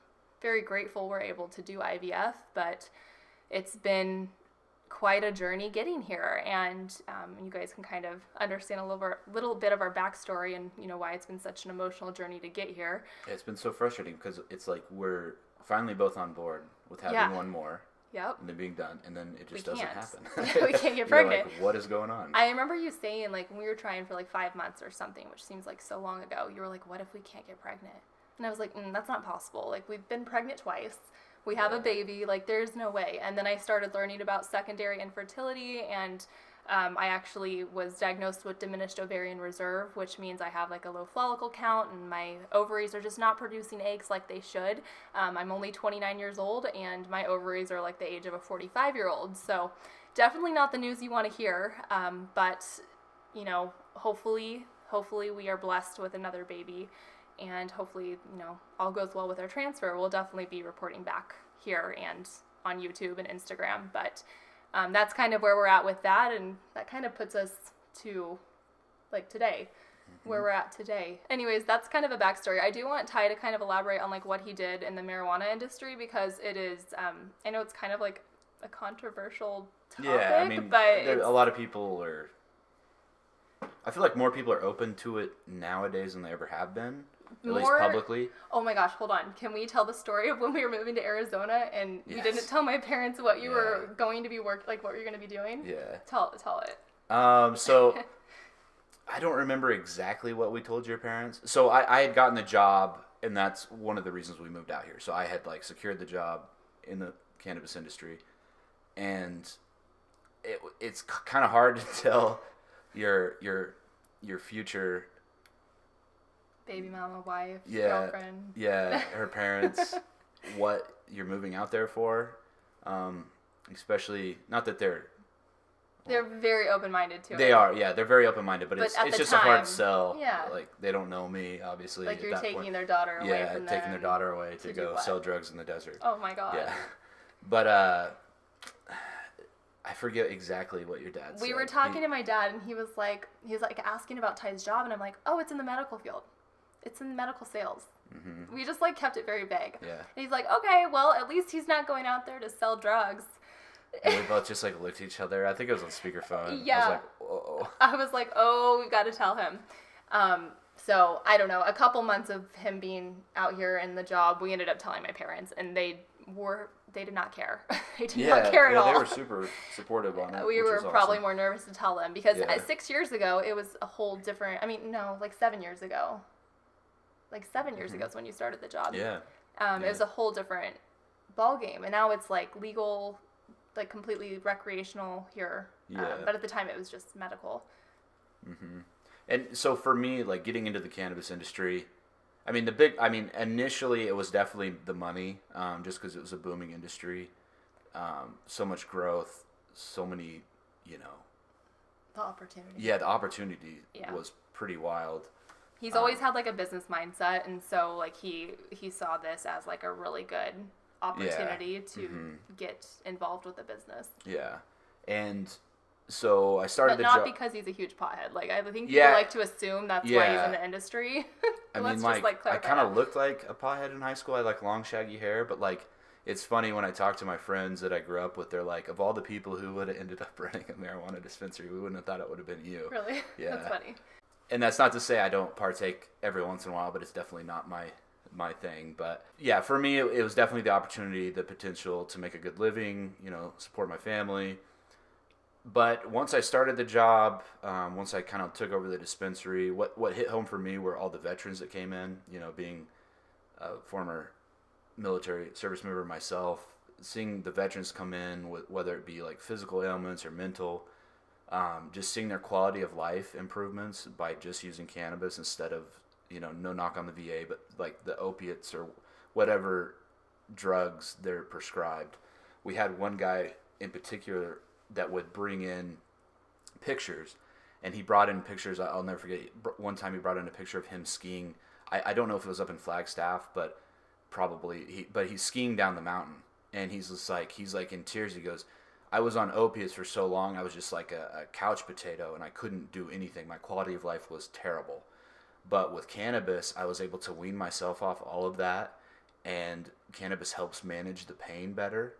very grateful we're able to do IVF, but it's been quite a journey getting here. And you guys can kind of understand a little bit of our backstory and, why it's been such an emotional journey to get here. It's been so frustrating because it's like we're finally both on board with having one more. Yep. And then being done, and then it just doesn't happen. We can't get pregnant. Like, what is going on? I remember you saying, like, when we were trying for like 5 months or something, which seems like so long ago, you were like, what if we can't get pregnant? And I was like, that's not possible. Like, we've been pregnant twice. We have a baby. Like, there's no way. And then I started learning about secondary infertility, and I actually was diagnosed with diminished ovarian reserve, which means I have like a low follicle count and my ovaries are just not producing eggs like they should. I'm only 29 years old and my ovaries are like the age of a 45-year-old. So definitely not the news you want to hear. But, you know, hopefully we are blessed with another baby, and hopefully, you know, all goes well with our transfer. We'll definitely be reporting back here and on YouTube and Instagram. But that's kind of where we're at with that, and that kind of puts us to, like, today, where we're at today. Anyways, that's kind of a backstory. I do want Ty to kind of elaborate on, like, what he did in the marijuana industry, because it is, I know it's kind of, like, a controversial topic, yeah, I mean, but a lot of people are, I feel like more people are open to it nowadays than they ever have been. At least publicly. Oh my gosh, hold on. Can we tell the story of when we were moving to Arizona and you didn't tell my parents what you were going to be what you're going to be doing? Yeah. Tell it. So I don't remember exactly what we told your parents. So I had gotten the job, and that's one of the reasons we moved out here. So I had like secured the job in the cannabis industry, and it's kind of hard to tell your future baby mama, wife, yeah, girlfriend. Yeah, her parents, what you're moving out there for. Especially, not that they're very open-minded to it. They are, yeah, they're very open-minded, but it's just a hard sell. Yeah. Like, they don't know me, obviously. Like, you're taking their daughter away from them. Yeah, taking their daughter away to go sell drugs in the desert. Oh my God. Yeah. But, I forget exactly what your dad said. We were talking to my dad, and he was like asking about Ty's job, and I'm like, oh, it's in the medical field. It's in medical sales. Mm-hmm. We just, like, kept it very vague. Yeah. And he's like, okay, well, at least he's not going out there to sell drugs. And we both just, like, looked at each other. I think it was on speakerphone. Yeah. I was like, whoa. I was like, oh, we've got to tell him. So, I don't know, a couple months of him being out here in the job, we ended up telling my parents, and they did not care. They did not care at all. They were super supportive on it. We were probably awesome. More nervous to tell them, because 6 years ago, it was a whole different, 7 years ago. Like 7 years ago is when you started the job. Yeah. It was a whole different ball game, and now it's like legal, like completely recreational here. Yeah. But at the time, it was just medical. Mm-hmm. And so for me, like, getting into the cannabis industry, initially it was definitely the money, just because it was a booming industry. So much growth, so many, The opportunity. Yeah, the opportunity was pretty wild. He's always had, like, a business mindset, and so, like, he saw this as, like, a really good opportunity to get involved with the business. Yeah. And so I started the job. But not because he's a huge pothead. Like, I think people like to assume that's why he's in the industry. I kind of looked like a pothead in high school. I had, like, long, shaggy hair, but, like, it's funny when I talk to my friends that I grew up with, they're like, of all the people who would have ended up running a marijuana dispensary, we wouldn't have thought it would have been you. Really? Yeah. That's funny. And that's not to say I don't partake every once in a while, but it's definitely not my thing. But yeah, for me, it was definitely the opportunity, the potential to make a good living, support my family. But once I started the job, once I kind of took over the dispensary, what hit home for me were all the veterans that came in, being a former military service member myself, seeing the veterans come in, with whether it be like physical ailments or mental, just seeing their quality of life improvements by just using cannabis instead of, no knock on the VA, but like the opiates or whatever drugs they're prescribed. We had one guy in particular that would bring in pictures, and he brought in pictures. I'll never forget. One time he brought in a picture of him skiing. I don't know if it was up in Flagstaff, but probably he's skiing down the mountain, and he's like in tears. He goes, I was on opiates for so long, I was just like a couch potato, and I couldn't do anything. My quality of life was terrible. But with cannabis, I was able to wean myself off all of that, and cannabis helps manage the pain better.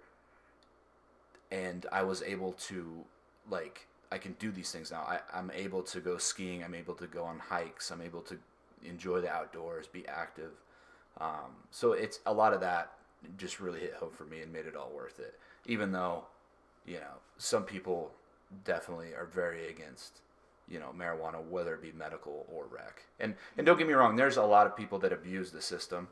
And I was able to, like, I can do these things now. I'm able to go skiing. I'm able to go on hikes. I'm able to enjoy the outdoors, be active. So it's a lot of that just really hit home for me and made it all worth it. Even though, some people definitely are very against, marijuana, whether it be medical or rec. And don't get me wrong, there's a lot of people that abuse the system.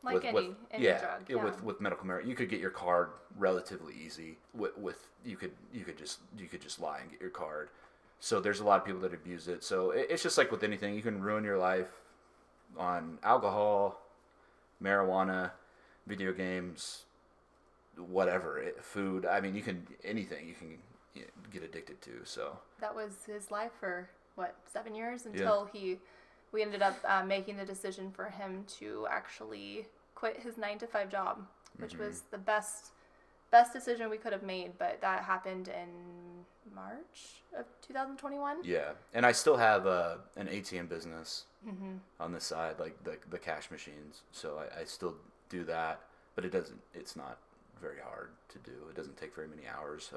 Like any drug. With medical marijuana, you could get your card relatively easy. You could just lie and get your card. So there's a lot of people that abuse it. So it's just like with anything, you can ruin your life on alcohol, marijuana, video games, whatever, food. I mean, anything you can get addicted to. So that was his life for 7 years until we ended up making the decision for him to actually quit his 9-to-5 job, which was the best decision we could have made. But that happened in March of 2021. Yeah, and I still have an ATM business on the side, like the cash machines. So I still do that, but it's not very hard to do. It doesn't take very many hours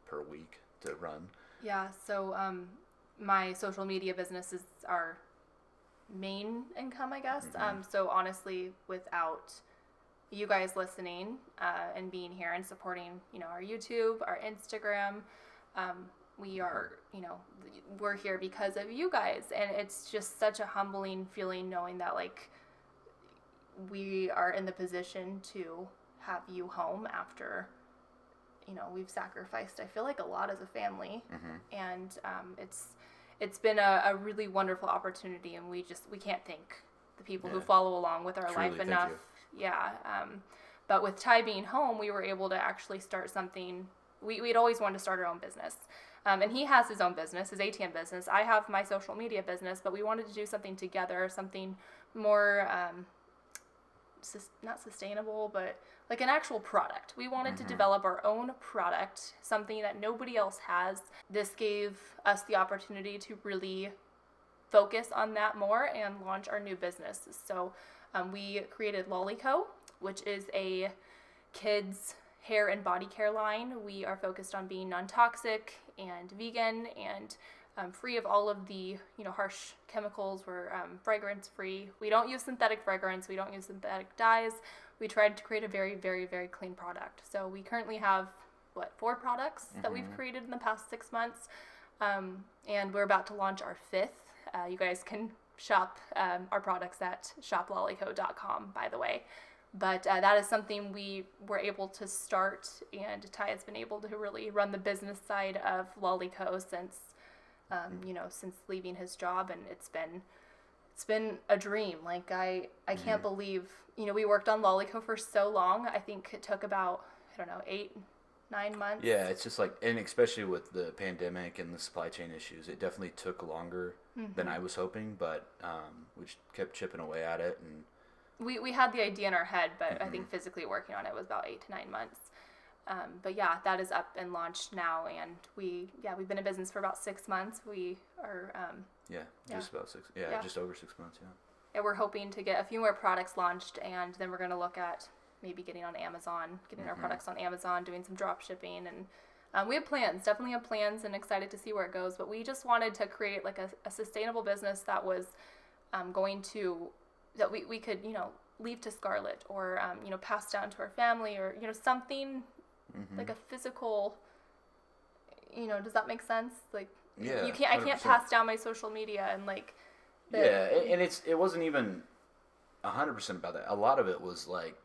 per week to run. Yeah, so my social media business is our main income, I guess. So honestly, without you guys listening and being here and supporting, our YouTube, our Instagram, we're here because of you guys. And it's just such a humbling feeling knowing that, like, we are in the position to have you home after, we've sacrificed, I feel like, a lot as a family. And it's been a really wonderful opportunity, and we can't thank the people who follow along with our life enough. Yeah. But with Ty being home, we were able to actually start something. We'd always wanted to start our own business. And he has his own business, his ATM business. I have my social media business, but we wanted to do something together, something more, not sustainable, but like an actual product. We wanted to develop our own product, something that nobody else has. This gave us the opportunity to really focus on that more and launch our new business. So we created Lolli Co, which is a kids hair and body care line. We are focused on being non-toxic and vegan and free of all of the harsh chemicals. We're fragrance free. We don't use synthetic fragrance. We don't use synthetic dyes. We tried to create a very, very, very clean product. So we currently have 4 products that we've created in the past 6 months, and we're about to launch our 5th. You guys can shop our products at shoplollico.com, by the way. But that is something we were able to start, and Ty has been able to really run the business side of Lolli Co since since leaving his job, and it's been a dream. Like I can't believe, we worked on Lolli Co for so long. I think it took about 8-9 months. Yeah, it's just like, and especially with the pandemic and the supply chain issues, it definitely took longer than I was hoping, but we just kept chipping away at it. And we had the idea in our head, but I think physically working on it was about 8 to 9 months. But yeah, that is up and launched now, and we've been in business for about 6 months. We are just about 6, just over 6 months. And we're hoping to get a few more products launched, and then we're going to look at maybe getting on Amazon, getting our products on Amazon, doing some drop shipping, and we have plans, definitely have plans, and excited to see where it goes. But we just wanted to create like a sustainable business that was that we could leave to Scarlett, or pass down to our family, or something like a physical. Does that make sense? Like, I can't pass down my social media and like. And it wasn't even 100% about that. A lot of it was like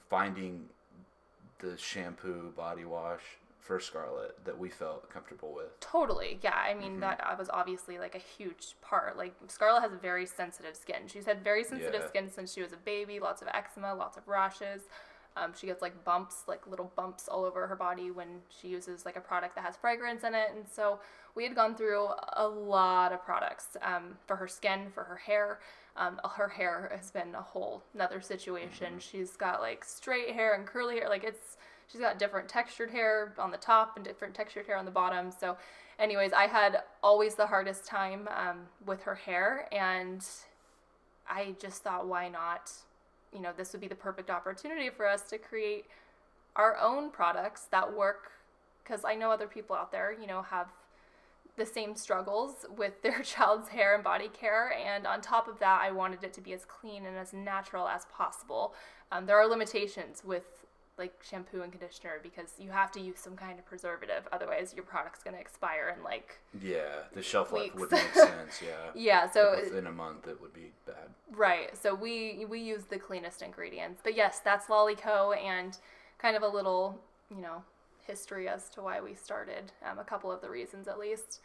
finding the shampoo, body wash for Scarlett that we felt comfortable with. Totally, yeah. I mean, that was obviously like a huge part. Like, Scarlett has very sensitive skin. She's had very sensitive skin since she was a baby. Lots of eczema, lots of rashes. She gets like bumps, like little bumps all over her body when she uses like a product that has fragrance in it. And so we had gone through a lot of products for her skin, for her hair. Her hair has been a whole nother situation. She's got like straight hair and curly hair. Like, she's got different textured hair on the top and different textured hair on the bottom. So anyways, I had always the hardest time with her hair, and I just thought, why not? This would be the perfect opportunity for us to create our own products that work, because I know other people out there, have the same struggles with their child's hair and body care. And on top of that, I wanted it to be as clean and as natural as possible. There are limitations with like shampoo and conditioner, because you have to use some kind of preservative, otherwise your product's going to expire in like the shelf life weeks. would make sense. Yeah, so like within a month it would be bad. Right. So we use the cleanest ingredients. But yes, that's Lolli Co, and kind of a little, history as to why we started, a couple of the reasons at least.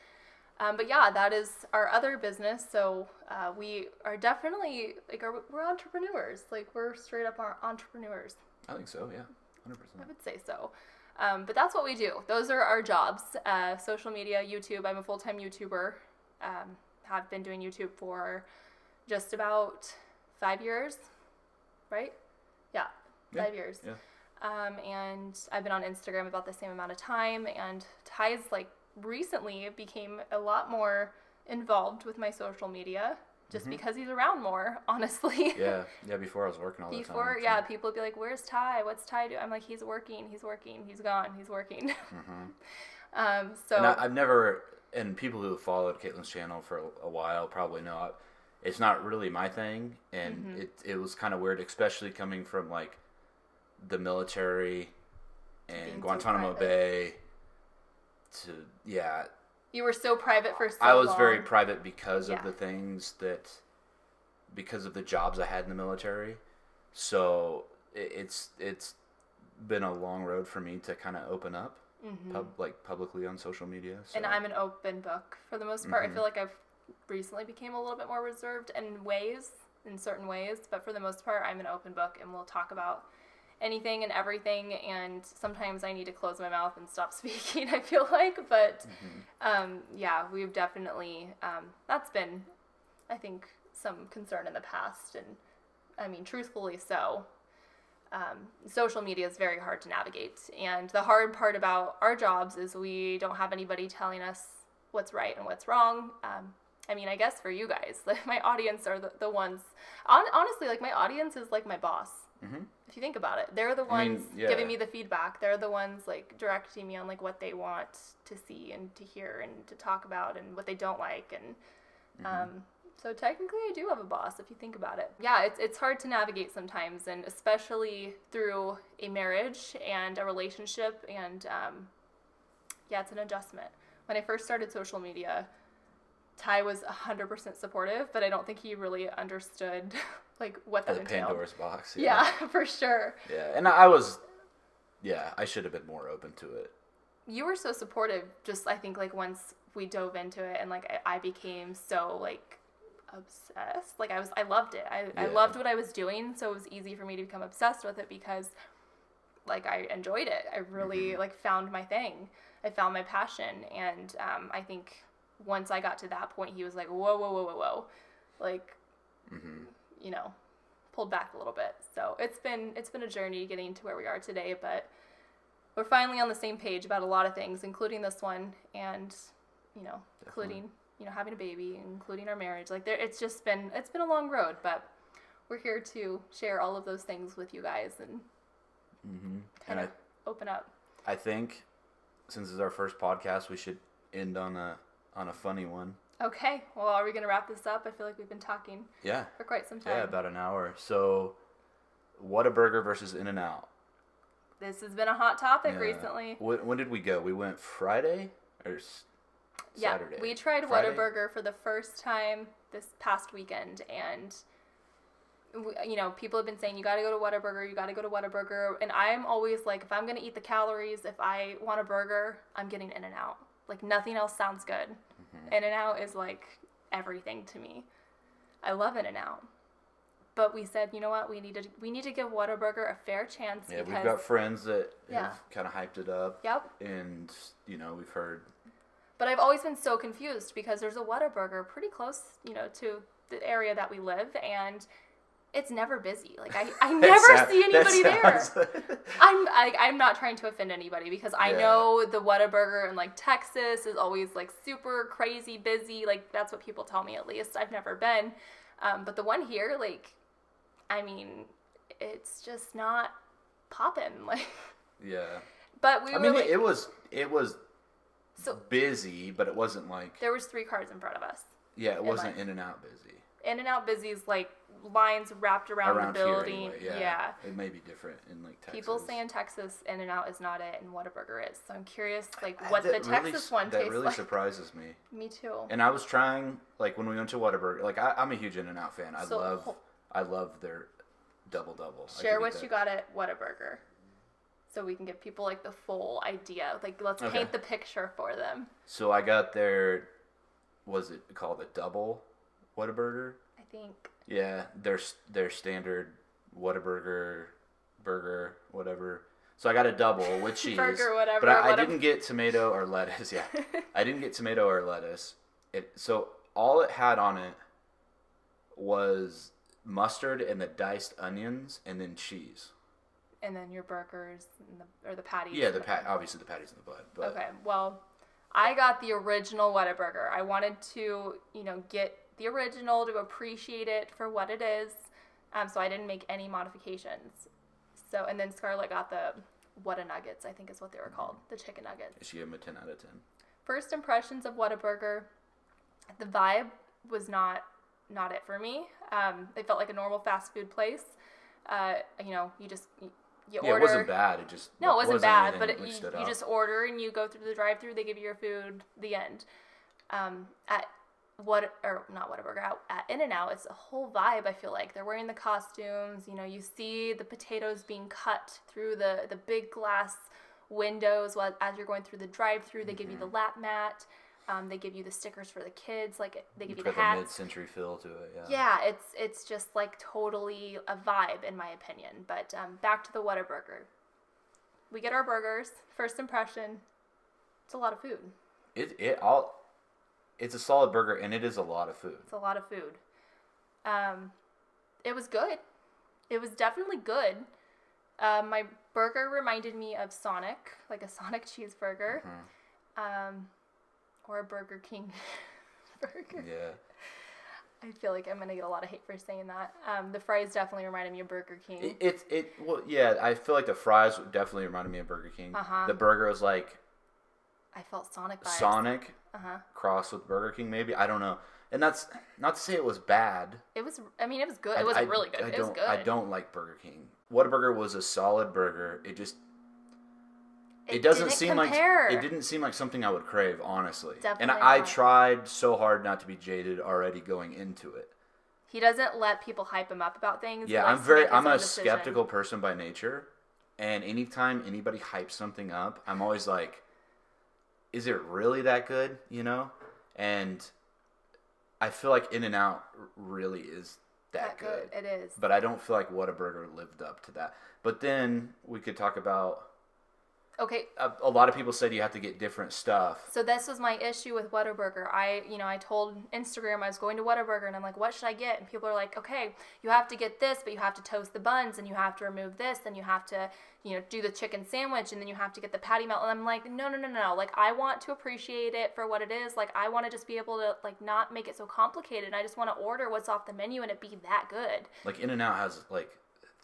But yeah, that is our other business. So we are definitely we're entrepreneurs. Like, we're straight up entrepreneurs. I think so. Yeah, 100%. I would say so. But that's what we do. Those are our jobs. Social media, YouTube. I'm a full-time YouTuber. Have been doing YouTube for just about 5 years, right? Yeah, 5 years. Yeah. And I've been on Instagram about the same amount of time. And Ty's recently became a lot more involved with my social media. Just because he's around more, honestly. Yeah. Before I was working all the time. Before, people would be like, "Where's Ty? What's Ty doing?" I'm like, "He's working. He's gone. He's working." So. And I've never, and people who have followed Caitlin's channel for a while probably know, it's not really my thing, and it was kind of weird, especially coming from like the military and Guantanamo Bay. You were so private for so long. I was very private because of the things because of the jobs I had in the military. So it's been a long road for me to kind of open up, publicly on social media. So. And I'm an open book for the most part. I feel like I've recently became a little bit more reserved in certain ways, but for the most part, I'm an open book, and we'll talk about anything and everything, and sometimes I need to close my mouth and stop speaking, I feel like, but we've definitely, that's been, I think, some concern in the past, and I mean, truthfully so. Social media is very hard to navigate, and the hard part about our jobs is we don't have anybody telling us what's right and what's wrong. I mean, I guess for you guys, my audience are the ones, honestly, my audience is like my boss. If you think about it, they're the ones giving me the feedback. They're the ones directing me on what they want to see and to hear and to talk about, and what they don't like. And so technically I do have a boss, if you think about it. Yeah, it's hard to navigate sometimes, and especially through a marriage and a relationship. And it's an adjustment. When I first started social media, Ty was 100% supportive, but I don't think he really understood what that entailed. Pandora's box. Yeah, for sure. Yeah, and I should have been more open to it. You were so supportive, just I think once we dove into it, and I became so obsessed. I loved it. I loved what I was doing, so it was easy for me to become obsessed with it, because I enjoyed it. I really found my thing. I found my passion, and I think once I got to that point, he was like, whoa, pulled back a little bit. So it's been a journey getting to where we are today, but we're finally on the same page about a lot of things, including this one, and including having a baby, including our marriage. It's been a long road, but we're here to share all of those things with you guys and kind of open up. I think since this is our first podcast, we should end on a funny one. Okay. Well, are we going to wrap this up? I feel like we've been talking for quite some time. Yeah, about an hour. So, Whataburger versus In-N-Out. This has been a hot topic recently. When did we go? We went Friday or Saturday? Yeah, we tried Whataburger for the first time this past weekend, and people have been saying, you got to go to Whataburger, and I'm always if I'm going to eat the calories, if I want a burger, I'm getting In-N-Out. Nothing else sounds good. In-N-Out is everything to me. I love In-N-Out. But we said, you know what, we need to give Whataburger a fair chance. Yeah, we've got friends that have kind of hyped it up. Yep. And, we've heard. But I've always been so confused, because there's a Whataburger pretty close, to the area that we live, and it's never busy. I never see anybody there. I'm not trying to offend anybody, because I know the Whataburger in Texas is always super crazy busy. That's what people tell me, at least. I've never been. But the one here, it's just not popping. Yeah. But it was so busy, but it wasn't there was 3 cars in front of us. Yeah, it wasn't In-N-Out busy. In-N-Out Busy's like lines wrapped around the building. Here anyway, yeah. It may be different in like Texas. People say in Texas In-N-Out is not it and Whataburger is. So I'm curious like what the Texas one tastes like. That really surprises me. Me too. And I was trying like when we went to Whataburger, like I'm a huge In-N-Out fan. I love their double. Share what you got at Whataburger. So we can give people like the full idea. Like let's paint the picture for them. So I got their, was it called a double Whataburger? I think. Yeah, their standard Whataburger burger, whatever. So I got a double with cheese. Burger, whatever. But I didn't get tomato or lettuce. Yeah, I didn't get tomato or lettuce. So all it had on it was mustard and the diced onions and then cheese. And then your burgers or the patties. Yeah, obviously the patties in the bud. But. Okay, well, I got the original Whataburger. I wanted to, get the original to appreciate it for what it is. So I didn't make any modifications. So, and then Scarlett got the Whatanuggets, I think is what they were called, the chicken nuggets. She gave them a 10 out of 10. First impressions of Whataburger, the vibe was not it for me. It felt like a normal fast food place. You order. It wasn't bad. It just it wasn't bad, but you just order and you go through the drive-thru. They give you your food. The end. At In-N-Out, it's a whole vibe. I feel like they're wearing the costumes. You see the potatoes being cut through the big glass windows as you're going through the drive-thru. They give you the lap mat. They give you the stickers for the kids, like they give you the hats. The mid-century feel to it, yeah. Yeah, it's just like totally a vibe in my opinion. But back to the Whataburger. We get our burgers. First impression, it's a lot of food. It's a solid burger and it is a lot of food. It's a lot of food. It was good. It was definitely good. My burger reminded me of Sonic, like a Sonic cheeseburger. Mm-hmm. Or a Burger King burger. Yeah. I feel like I'm gonna get a lot of hate for saying that. The fries definitely reminded me of Burger King. I feel like the fries definitely reminded me of Burger King. Uh-huh. The burger was like. I felt Sonic vibes. Sonic. Crossed with Burger King, maybe. I don't know. And that's not to say it was bad. It was good. It wasn't really good. It was good. I don't like Burger King. Whataburger was a solid burger. It didn't seem like something I would crave, honestly. Definitely and I tried so hard not to be jaded already going into it. He doesn't let people hype him up about things. Yeah, I'm a skeptical person by nature, and anytime anybody hypes something up, I'm always like, is it really that good, And I feel like In-N-Out really is that good. It is. But I don't feel like Whataburger lived up to that. But then we could talk about. Okay. A lot of people said you have to get different stuff. So this was my issue with Whataburger. I told Instagram I was going to Whataburger and I'm like, what should I get? And people are like, okay, you have to get this, but you have to toast the buns and you have to remove this and you have to, do the chicken sandwich and then you have to get the patty melt. And I'm like, no. Like, I want to appreciate it for what it is. Like, I want to just be able to, like, not make it so complicated. I just want to order what's off the menu and it be that good. Like, In-N-Out has, like,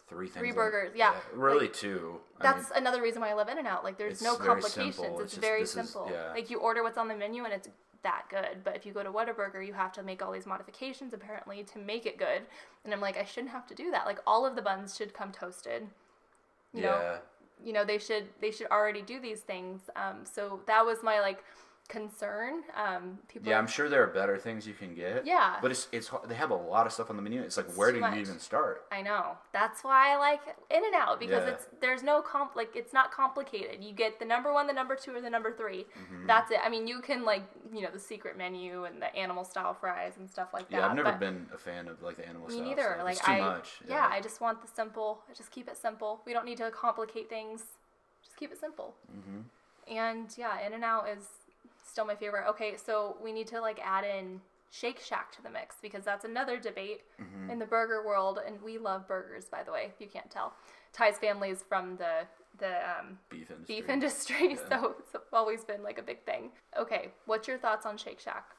three burgers, yeah. Really like, two. That's another reason why I love In-N-Out. Like, there's no complications. It's very simple. Yeah. Like, you order what's on the menu and it's that good. But if you go to Whataburger, you have to make all these modifications, apparently, to make it good. And I'm like, I shouldn't have to do that. Like, all of the buns should come toasted. You know, they should already do these things. So that was my, like, concern. I'm sure there are better things you can get. Yeah. But it's they have a lot of stuff on the menu. It's like, where do you even start? I know. That's why I like In-N-Out because there's no it's not complicated. You get the number 1, the number 2, or the number 3. Mm-hmm. That's it. I mean, you can the secret menu and the animal style fries and stuff like that. Yeah, I've never been a fan of like the animal style. Me neither. Stuff. Like it's too much. Yeah, I just want the simple. I just keep it simple. We don't need to complicate things. Just keep it simple. Mm-hmm. And yeah, In-N-Out is still my favorite. Okay, so we need to like add in Shake Shack to the mix because that's another debate in the burger world, and we love burgers, by the way, if you can't tell. Ty's family is from the beef industry, so it's always been like a big thing. Okay, what's your thoughts on Shake Shack?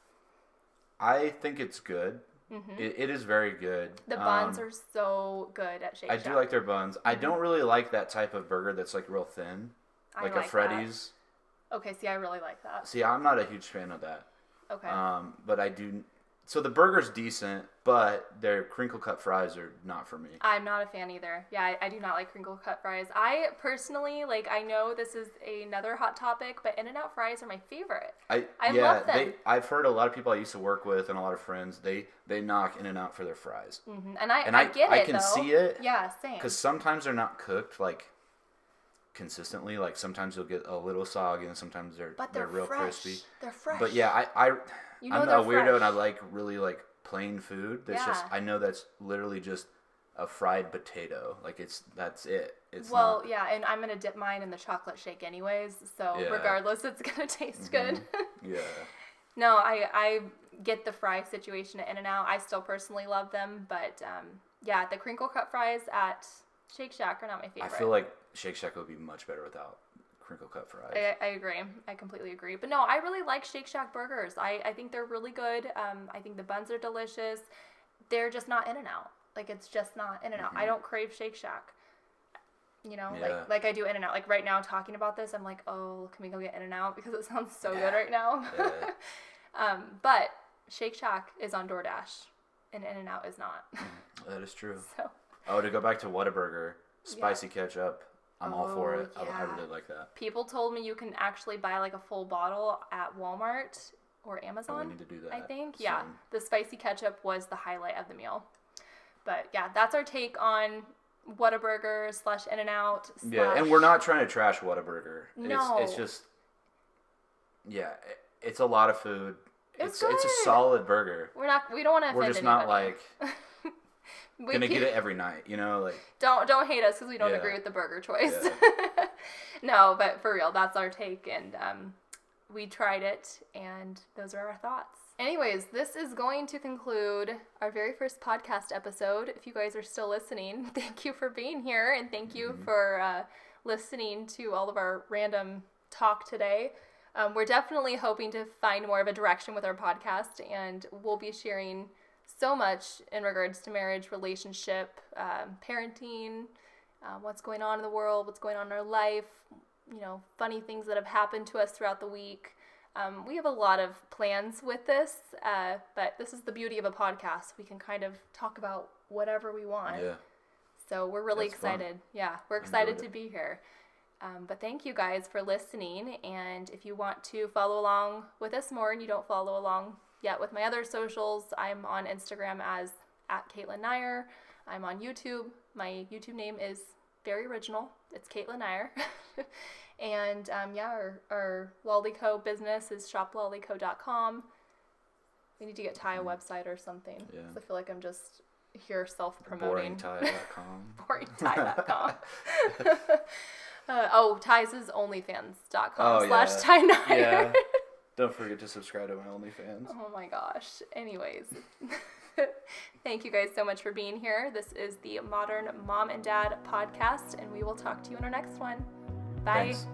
I think it's good. Mm-hmm. It is very good. The buns are so good at Shake Shack. I do like their buns. Mm-hmm. I don't really like that type of burger that's like real thin, like a Freddy's. Okay, see, I really like that. See, I'm not a huge fan of that. Okay. But I do. So the burger's decent, but their crinkle cut fries are not for me. I'm not a fan either. Yeah, I do not like crinkle cut fries. I personally, like, I know this is another hot topic, but In-N-Out fries are my favorite. I love them. I've heard a lot of people I used to work with and a lot of friends, they knock In-N-Out for their fries. Mm-hmm. And I get it, I can see it. Yeah, same. Because sometimes they're not cooked, like, consistently. Like, sometimes you'll get a little soggy and sometimes they're real fresh. crispy. They're fresh. But yeah, I'm a weirdo fresh. And I like really like plain food. That's just, I know that's literally just a fried potato. Like that's it. It's not... yeah, and I'm gonna dip mine in the chocolate shake anyways. So regardless, it's gonna taste good. Yeah. No, I get the fry situation at In-N-Out. I still personally love them, but yeah, the crinkle cut fries at Shake Shack are not my favorite. I feel like Shake Shack would be much better without crinkle cut fries. I agree. I completely agree. But no, I really like Shake Shack burgers. I think they're really good. I think the buns are delicious. They're just not In-N-Out. Like, it's just not In-N-Out. Mm-hmm. I don't crave Shake Shack. You know, Yeah. like I do In-N-Out. Like right now talking about this, I'm like, oh, can we go get In-N-Out? Because it sounds so good right now. Yeah. But Shake Shack is on DoorDash and In-N-Out is not. That is true. So. Oh, to go back to Whataburger, spicy ketchup. I'm all for it. Yeah. I really like that. People told me you can actually buy like a full bottle at Walmart or Amazon. Oh, we need to do that. I think. Soon. Yeah. The spicy ketchup was the highlight of the meal. But yeah, that's our take on Whataburger / In-N-Out. Yeah, and we're not trying to trash Whataburger. No. It's just, yeah, it's a lot of food. It's a solid burger. We don't want to offend We're just anybody. not like gonna get it every night, you know, like. Don't hate us because we don't agree with the burger choice. Yeah. No, but for real, that's our take, and we tried it, and those are our thoughts. Anyways, this is going to conclude our very first podcast episode. If you guys are still listening, thank you for being here, and thank you for listening to all of our random talk today. We're definitely hoping to find more of a direction with our podcast, and we'll be sharing so much in regards to marriage, relationship, parenting, what's going on in the world, what's going on in our life, you know, funny things that have happened to us throughout the week. We have a lot of plans with this, but this is the beauty of a podcast. We can kind of talk about whatever we want. Yeah. So we're really excited. Fun. Yeah, we're excited to be here. But thank you guys for listening. And if you want to follow along with us more and you don't follow along yet with my other socials, I'm on Instagram as @Caitlin Neier. I'm on YouTube. My YouTube name is very original. It's Caitlin Neier. And our Lolli Co business is shoplollico.com. We need to get Ty a website or something. Yeah. I feel like I'm just here self-promoting. BoringTy.com. BoringTy.com. Ty's is onlyfans.com / Ty Neier. Yeah. Don't forget to subscribe to my OnlyFans. Oh my gosh. Anyways. Thank you guys so much for being here. This is the Modern Mom and Dad podcast, and we will talk to you in our next one. Bye. Thanks.